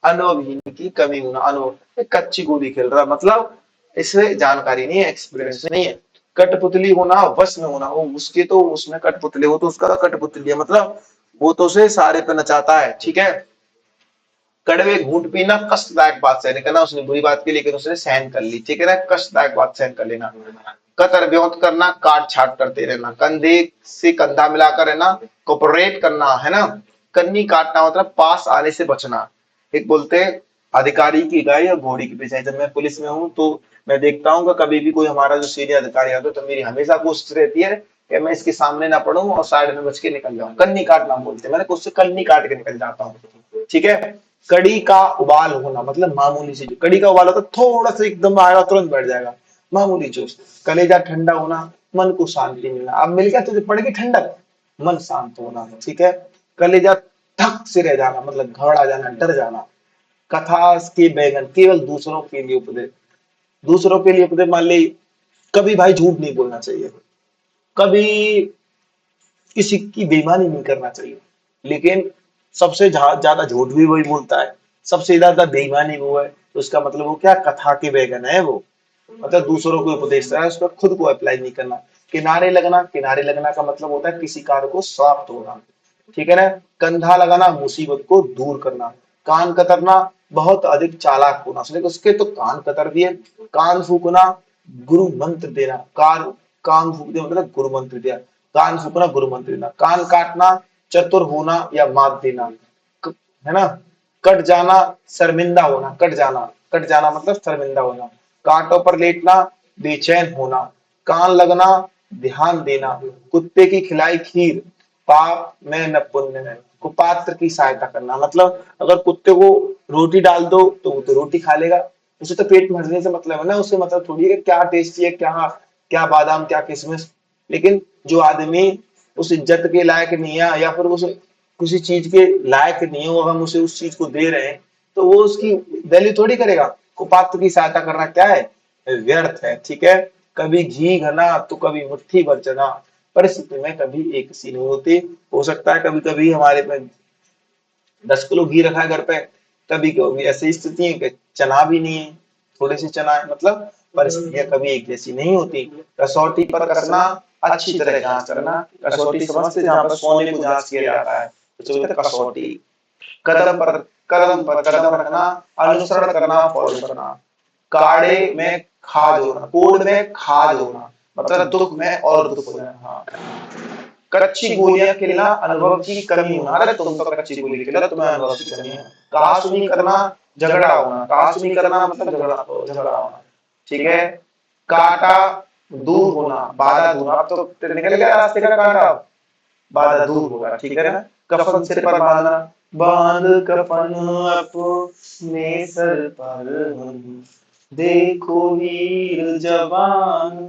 अनुभवहीन की कमी होना। अनुभव, कच्ची गोली खेल रहा मतलब इसमें जानकारी नहीं है, एक्सपीरियंस नहीं है। कठपुतली होना, वश में होना, वो उसके तो उसमें कठपुतली हो तो उसका कठपुतली है, मतलब वो तो उसे सारे पे नचाता है, ठीक है। कड़वे घूंट पीना, कष्टदायक बात सहन करना, उसने बुरी बात की लेकिन उसने सहन कर ली, ठीक है ना, कष्टदायक बात सहन कर लेना। कतर ब्योत करना, काट छाट करते रहना। कंधे से कंधा मिलाकर रहना, कोऑपरेट करना, है ना। कन्नी काटना मतलब पास आने से बचना। एक बोलते हैं अधिकारी की गाय और घोड़ी की पिछाई। जब मैं पुलिस में हूँ तो मैं देखता हूँ कि कभी भी कोई हमारा जो सीनियर अधिकारी आता है तो मेरी हमेशा कोशिश रहती है कि मैं इसके सामने ना पढ़ूं और साइड में बच के निकल जाऊं। कन्नी काटना बोलते हैं, मैंने उससे कन्नी काट के निकल जाता हूँ, ठीक है। कड़ी का उबाल होना मतलब मामूली सी, जो कड़ी का उबाल होता है थोड़ा सा एकदम आएगा तुरंत बैठ जाएगा, मामूली चीज। कलेजा ठंडा होना, मन को शांति मिलना। अब मिल गया तुझे पड़ गई ठंडक, मन शांत होना, ठीक है। कलेजा ठक से रह जाना मतलब घबरा जाना, डर जाना। कथा के बैगन, केवल दूसरों के लिए उपदेश। दूसरों के लिए उपदेश, मान ली कभी भाई झूठ नहीं बोलना चाहिए, कभी किसी की बेईमानी नहीं करना चाहिए, लेकिन सबसे ज्यादा झूठ भी वही बोलता है, सबसे ज्यादा बेईमानी वो है, तो उसका मतलब वो क्या, कथा के बैगन है वो। मतलब दूसरों को उपदेश है, उसका खुद को अप्लाई नहीं करना। किनारे लगना, किनारे लगना का मतलब होता है किसी कार्य को समाप्त होना, ठीक है ना। कंधा लगाना, मुसीबत को दूर करना। कान कतरना, बहुत अधिक चालाक होना। उसके तो कान कतर दिए। कान फूकना, गुरु मंत्र देना। कान फूक दिया मतलब गुरु मंत्र दिया। कान फूकना, गुरु मंत्र देना। कान काटना, चतुर होना या मात देना, है ना। कट जाना, शर्मिंदा होना। कट जाना, कट जाना मतलब शर्मिंदा होना। कांटों पर लेटना, बेचैन होना। कान लगना, ध्यान देना। कुत्ते की खिलाई खीर, पाप में न पुण्य में। कुपात्र की सहायता करना मतलब अगर कुत्ते को रोटी डाल दो तो वो तो रोटी खा लेगा, उसे तो पेट भरने से मतलब है ना, उसे मतलब थोड़ी है कि क्या टेस्टी है, क्या क्या बादाम, क्या किशमिश। लेकिन जो आदमी उस इज्जत के लायक नहीं है, या फिर उस किसी चीज के लायक नहीं हो, हम उसे उस चीज को दे रहे हैं, तो वो उसकी वैल्यू थोड़ी करेगा। कुपात्र की सहायता करना क्या है, व्यर्थ है, ठीक है। कभी घी घना तो कभी मुट्ठी भर चना, परिस्थिति में कभी एक सी नहीं होती। हो सकता है कभी कभी हमारे में 10 किलो घी रखा है घर पे, कभी कभी ऐसी स्थिति है कि चना भी नहीं है, थोड़े से चना है, मतलब परिस्थितियां कभी एक जैसी नहीं होती। कसौटी पर कसना, अच्छी तरह जांच करना। कसौटी समझते जहां पर सोने को जांच किया जाता है, तो बोलते हैं कसौटी। कदम पर कदम रखना, अनुसरण करना, फॉलो करना। काड़े में खाज होना, कोड में खाज होना मतलब दुख में और दुख हो जाना। हाँ। कच्ची गोलियां खिलना, अनुभव की कमी होना। अरे तुम तो कच्ची गोली खिला, तुम्हें अनुभव की कमी है। कहासुनी करना, झगड़ा होना। कहासुनी करना मतलब झगड़ा होना, ठीक है। कांटा दूर होना, बाधा दूर। अब तो निकल गया रास्ते का कांटा, बाधा दूर होगा, ठीक है ना। कफन सिर पर बांधना, बांध कफन अपने सर पर, देखो वीर जवान।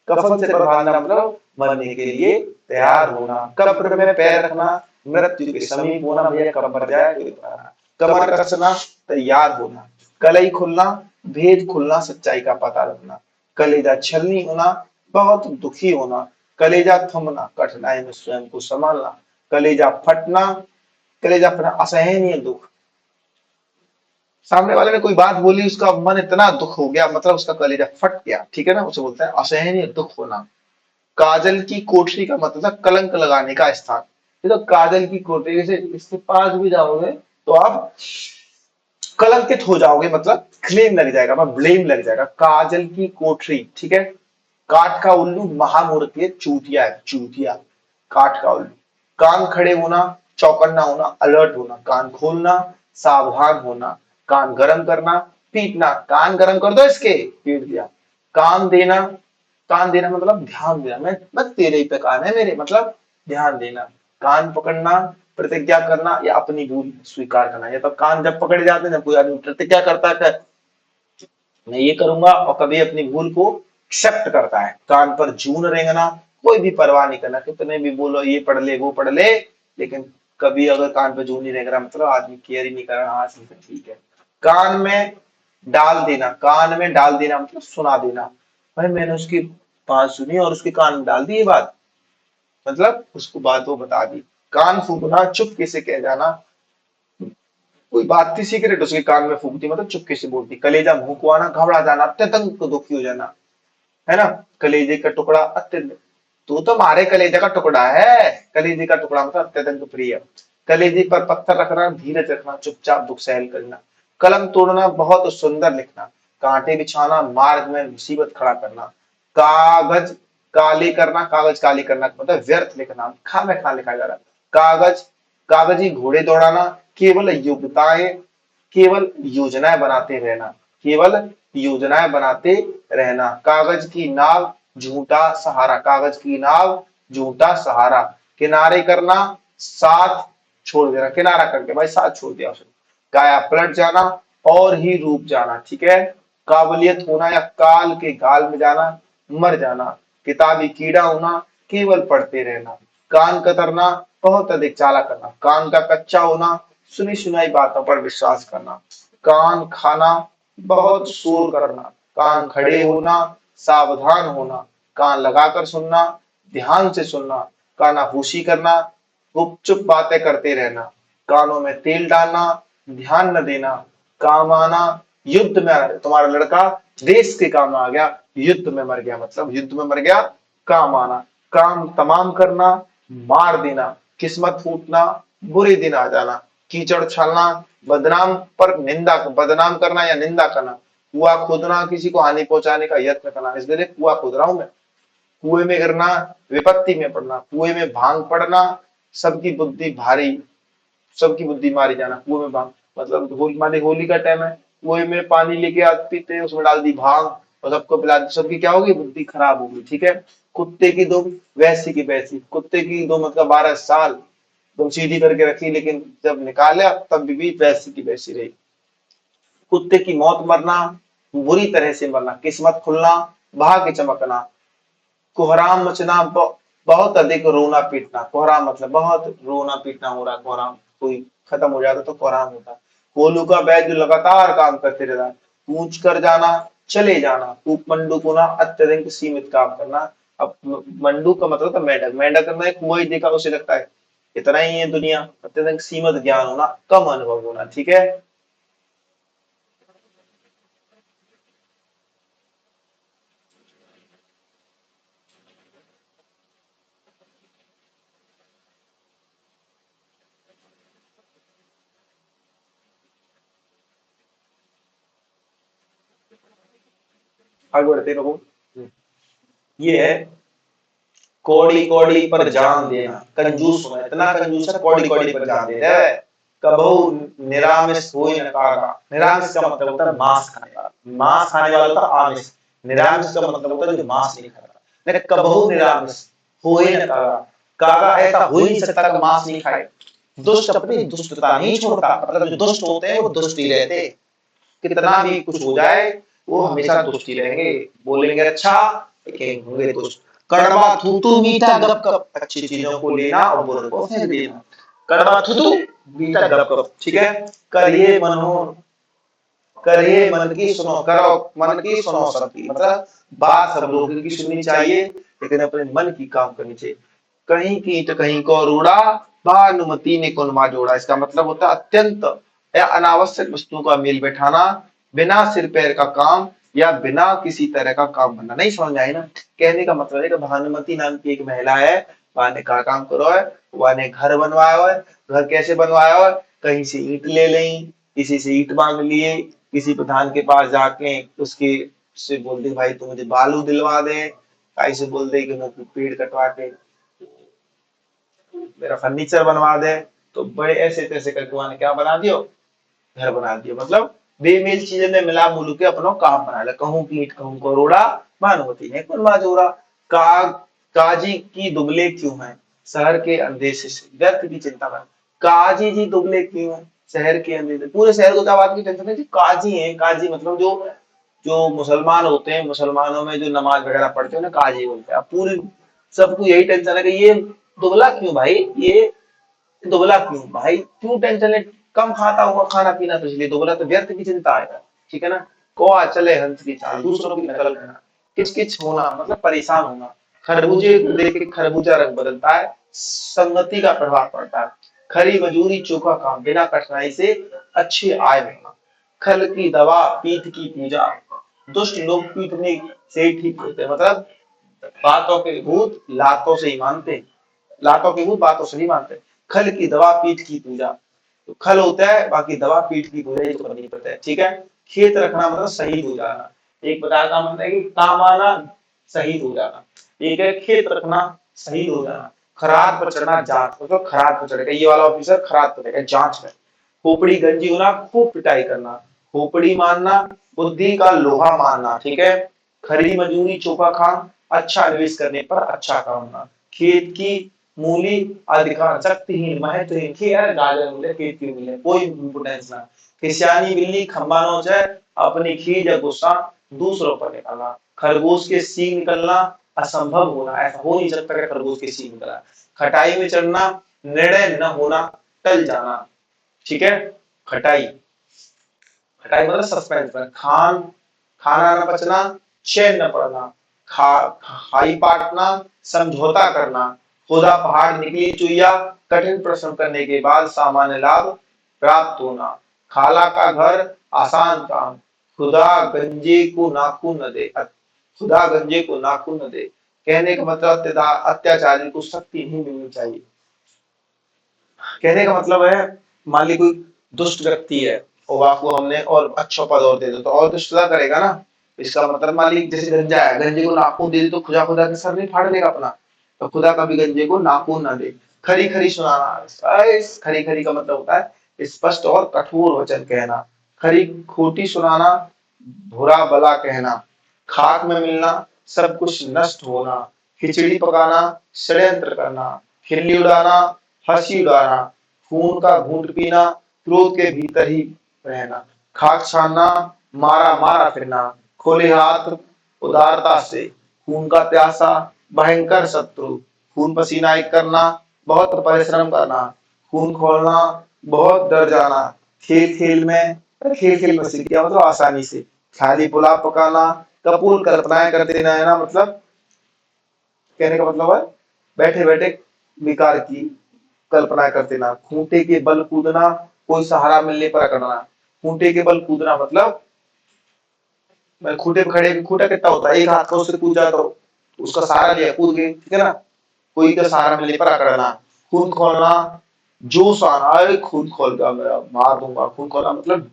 कफन सिर पर बांधना मतलब मरने के लिए तैयार होना। कब्र में पैर रखना, मृत्यु के समीप होना। भैया कब मर जाए कोई पता ना। कमर कसना, तैयार होना। कलई खुलना, भेद खुलना, सच्चाई का पता लगना। कलेजा छलनी होना, बहुत दुखी होना। कलेजा थमना, कठिनाई में स्वयं को संभालना। कलेजा फटना, कलेजा फटना असहनीय दुख, सामने वाले ने कोई बात बोली, उसका मन इतना दुख हो गया, मतलब उसका कलेजा फट गया, ठीक है ना, उसे बोलते हैं असहनीय दुख होना। काजल की कोठरी का मतलब कलंक लगाने का स्थान। ये तो काजल की कोठरी से इसके पास भी जाओगे तो आप कलंकित हो जाओगे, मतलब क्लेम लग जाएगा, ब्लेम लग जाएगा। काजल की कोठरी, ठीक है। काठ का उल्लू महामूर्ति है, चूतिया है, चूतिया। काठ का उल्लू। कान खड़े होना, चौकन्ना होना, अलर्ट होना। कान खोलना, सावधान होना। कान गरम करना, पीटना। कान गरम कर दो इसके, पीट दिया। कान देना, कान देना मतलब ध्यान देना। मैं तेरे ही पे कान है मेरे, मतलब ध्यान देना। कान पकड़ना, प्रतिज्ञा करना या अपनी भूल स्वीकार करना। या तो कान जब पकड़े जाते हैं, जब कोई आदमी प्रतिज्ञा करता है मैं ये करूंगा, और कभी अपनी भूल को एक्सेप्ट करता है। कान पर जून रेंगना, कोई भी परवाह नहीं करना, कितने भी बोलो ये पढ़ ले वो पढ़ ले, लेकिन कभी अगर कान पर जून नहीं रेंग रहा मतलब आदमी केयर ही नहीं कर रहा, हाँ ठीक है। कान में डाल देना, कान में डाल देना मतलब सुना देना। भाई मैंने उसकी बात सुनी और उसके कान में डाल दी ये बात, मतलब उसको बात वो बता दी। कान फूकना, चुपके से कह जाना, कोई बात थी सीक्रेट उसके कान में फूक दी मतलब चुपके से बोल दी। कलेजा मुंह को आना, घबरा जाना, अत्यंत दुखी हो जाना, है ना। कलेजे का टुकड़ा, अत्यंत, तू तो मारे कलेजे का टुकड़ा है। कलेजे का टुकड़ा मतलब अत्यंत प्रिय। कलेजे पर पत्थर रखना, धीरज रखना, चुपचाप दुख सहन करना। कलम तोड़ना, बहुत सुंदर लिखना। कांटे बिछाना, मार्ग में मुसीबत खड़ा करना। कागज काले करना, कागज काले करना मतलब व्यर्थ लिखना, खामे खा लिखा जा रहा। कागज कागजी घोड़े दौड़ाना, केवल योग्यताएं, केवल योजनाएं बनाते रहना, केवल योजनाएं बनाते रहना। कागज की नाव, झूठा सहारा, कागज की नाव, झूठा सहारा। किनारे करना, साथ छोड़ देना, किनारा करके भाई साथ छोड़ दिया उसने। काया पलट जाना, और ही रूप जाना, ठीक है। काबिलियत होना या काल के गाल में जाना, मर जाना। किताबी कीड़ा होना, केवल पढ़ते रहना। कान कतरना, बहुत अधिक चाला करना। कान का कच्चा होना, सुनी सुनाई बातों पर विश्वास करना। कान खाना, बहुत शोर करना, कान खड़े होना, सावधान होना, कान लगाकर सुनना, ध्यान से सुनना, कानाफूसी करना, गुपचुप बातें करते रहना, कानों में तेल डालना, ध्यान न देना, काम आना, युद्ध में तुम्हारा लड़का देश के काम आ गया, युद्ध में मर गया, मतलब युद्ध में मर गया, काम आना, काम तमाम करना, मार देना, किस्मत फूटना, बुरे दिन आ जाना, कीचड़ छालना, बदनाम पर निंदा, बदनाम करना या निंदा करना, कुआं खोदना, किसी को हानि पहुंचाने का यत्न करना, इसलिए कुआं खोद रहा हूं मैं, कुएं में गिरना, विपत्ति में पड़ना, कुएं में भांग पड़ना, सबकी बुद्धि भारी, सबकी बुद्धि मारी जाना, कुएं में भांग मतलब माने होली का टाइम है, कुएं में पानी लेके आ पीते उसमें डाल दी भांग और सबको पिला दी, सबकी क्या होगी, बुद्धि खराब होगी, ठीक है। कुत्ते की दुम वैसी की वैसी, कुत्ते की दुम मतलब 12 साल तुम सीधी करके रखी, लेकिन जब निकाला तब भी वैसी की वैसी रही। कुत्ते की मौत मरना, बुरी तरह से मरना, किस्मत खुलना, भाग्य चमकना, कोहराम मचना, बहुत अधिक रोना पीटना, कोहराम मतलब बहुत रोना पीटना हो रहा है, कोहराम कोई खत्म हो जाता तो कोहराम होता। कोलू का बैज जो लगातार काम करते रहना, कूच कर जाना, चले जाना, कूप मंडूक होना, अत्यधिक सीमित काम करना। अब मंडूक का मतलब था मेंढक, मेंढक करना एक कुआं ही देखा उसे लगता है इतना ही है दुनिया, अत्यधिक सीमित ज्ञान होना, कम अनुभव होना, ठीक है। आगे बढ़ते रहो। ये है कौड़ी कौड़ी पर जान देना, कंजूस होना, इतना कंजूस है कौड़ी कौड़ी पर जान देता है। कबहू निरामिष होए न कागा, निरामिष का मतलब होता है मांस खाने वाला, मांस खाने वाला होता है आमिष, निरामिष का मतलब होता है जो मांस नहीं खाता। नहीं कबहू निरामिष होए न कागा, कागा ऐसा हो ही नहीं सकता कि मांस नहीं खाए। दुष्ट अपनी दुष्टता नहीं छोड़ता, मतलब जो दुष्ट होते हैं वो दुष्ट ही रहते, कितना भी कुछ हो जाए वो हमेशा दुष्ट ही रहेंगे, बोलेंगे अच्छा लेकिन होंगे दुष्ट। कड़वा थूथू मीठा गप गप, अच्छी चीजों को लेना और बुरे को फेंक देना। कड़वा थूथू मीठा गप गप, ठीक है। करिए मनोहर, करिए मन की सुनो, करो मन की सुनो सबकी, मतलब बात सब लोगों की सुननी चाहिए लेकिन अपने मन की काम करनी चाहिए। कहीं कीट कहीं को रूड़ा, भानुमति ने कुनमा जोड़ा, इसका मतलब होता है अत्यंत या अनावश्यक वस्तुओं का मेल बैठाना, बिना सिर पैर का काम या बिना किसी तरह का काम करना। नहीं समझ में आई ना, कहने का मतलब है कि भानुमति नाम की एक महिला है, वहां ने का काम करो है, वहां ने घर बनवाया है। घर कैसे बनवाया है, कहीं से ईंट ले ली, किसी से ईंट मांग लिए, किसी प्रधान के पास जाके उसके से बोल दे भाई तू मुझे बालू दिलवा दे, कहीं से बोल दे कि मुझे पेड़ कटवा के मेरा फर्नीचर बनवा दे, तो बड़े ऐसे तैसे करके वहां ने क्या बना दियो, घर बना दिया। मतलब बेमेल चीजें ने मिला मुलू के अपनो काम बना लिया, कहूं कीट कहूं करोड़ा, भानुमति ने कुलवा जोड़ा। का काजी की दुबले क्यों है, शहर के अंदेशे से व्यर्थ की चिंता में। काजी जी दुबले क्यों है, शहर के अंदेशे, पूरे शहर को क्या बात की टेंशन है जी, काजी है, काजी मतलब जो जो मुसलमान होते हैं, मुसलमानों में जो नमाज वगैरह पढ़ते हैं ना काजी बोलते हैं। पूरी सबको यही टेंशन है कि ये दुबला क्यों भाई, ये दुबला क्यों भाई, क्यों टेंशन है, कम खाता होगा खाना पीना तो इसलिए दुबला, तो व्यर्थ की चिंता है, ठीक है ना। कौआ चले हंस की चाल, दूसरों की नकल करना, किच होना मतलब परेशान होना। खरबूजे को देख के खरबूजा रंग बदलता है, संगति का प्रभाव पड़ता है। खरी मजूरी चोखा काम, बिना कठिनाई से अच्छी आय होना। खल की दवा पीठ की पूजा, दुष्ट लोग पीटने से ही ठीक होते हैं, मतलब बातों के भूत लातों से ही मानते, लातों के भूत बातों से नहीं मानते। खल की दवा पीठ की पूजा, तो खल होता है बाकी दवा पीठ की पूजा ये तो करनी पड़ता है, ठीक है। खेत रखना मतलब शहीद हो जाना, एक प्रकार का मतलब है कि काम आना, शहीद हो जाना। एक है खेत रखना, शहीद हो जाना। खरात पर चढ़ना, जांच मतलब खरात पर चढ़ेगा, ये वाला ऑफिसर खरात पर चढ़ेगा जांच में। खोपड़ी गंजी होना, खूब पिटाई करना। खोपड़ी मानना, बुद्धि का लोहा मानना, ठीक है। खरी मजूरी चोखा खान, अच्छा निवेश करने पर अच्छा काम होना। खेत की मूली अधिकार शक्तिहीन महत्वहीन, खेत गाजर मिले खेत की मिले कोई इम्पोर्टेंस ना। खिसियानी बिल्ली खंबा नोच है, अपनी खीज या गुस्सा दूसरों पर निकालना। खरगोश के सींग निकलना असंभव होना, ऐसा हो नहीं सकता कि खरगोश के सींग निकला। खटाई में चढ़ना, निर्णय न होना, टल जाना, ठीक है। खटाई खटाई मतलब सस्पेंस में, खाना न पचना, चैन न पड़ना, खाई पाटना, समझौता करना, खुदा पहाड़ निकली चुईया, कठिन परिश्रम करने के बाद सामान्य लाभ प्राप्त होना, खाला का घर आसान काम, खुदा गंजे को नाखून न दे, खुदा गंजे को नाखून न दे। कहने का मतलब अत्याचारी को शक्ति नहीं मिलनी चाहिए। कहने का मतलब है, मान ली कोई दुष्ट व्यक्ति है और आपको हमने और अच्छा पद और दे दो तो और दुष्टता करेगा ना। इसका मतलब मान ली जैसे गंजा है, गंजे को नाखून दे दे तो खुदा खुदा के सर नहीं फाड़ देगा अपना, तो खुदा कभी गंजे को नाखून ना दे। खरी खरी सुनाना, इस खरी खरी का मतलब होता है स्पष्ट और कठोर वचन कहना, खरी खोटी सुनाना, बुरा भला कहना, खाक में मिलना, सब कुछ नष्ट होना, खिचड़ी पकाना, षड्यंत्र करना, खिल्ली उड़ाना, हंसी उड़ाना, खून का घूंट पीना, क्रोध के भीतर ही रहना, खाक छानना, मारा मारा फिरना, खोले हाथ उदारता से, खून का प्यासा, भयंकर शत्रु, खून पसीना एक करना, बहुत परिश्रम करना, खून खोलना, बहुत डर जाना, खेल खेल में, खेल खेल में सीख गया मतलब आसानी से, खाली पुलाव पकाना, कपूर कल्पनाएं करते रहना, मतलब कहने का मतलब है बैठे बैठे विकार की कल्पना करते ना, खूंटे के बल कूदना, कोई सहारा मिलने पर अकड़ना, खूंटे के बल कूदना मतलब मैं खूंटे पे खड़े, खूंटा कितना होता है, एक हाथ का उससे कूद जाता हो, उसका सहारा लिया कूद गए, ठीक है ना, कोई का सहारा मिलने पर अकड़ना, खून खोलना, जोश आना, अरे खून खोल गया मेरा मार दूंगा, खून खोलना मतलब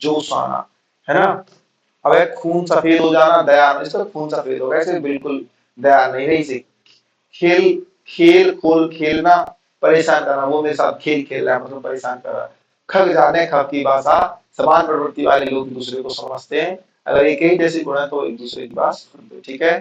जोश आना, है ना। अब खून सफेद हो जाना, दया नहीं, इसका खून सफेद हो गया ऐसे बिल्कुल दया नहीं रही से, खेल खेल खोल खेलना, परेशान करना, वो मेरे साथ खेल खेल रहा है मतलब परेशान कर रहा है। खग जाने खग की भाषा, समान प्रवृत्ति वाले लोग एक दूसरे को समझते हैं, अगर एक ही जैसी गुण है तो एक दूसरे की बात सुनते, ठीक है।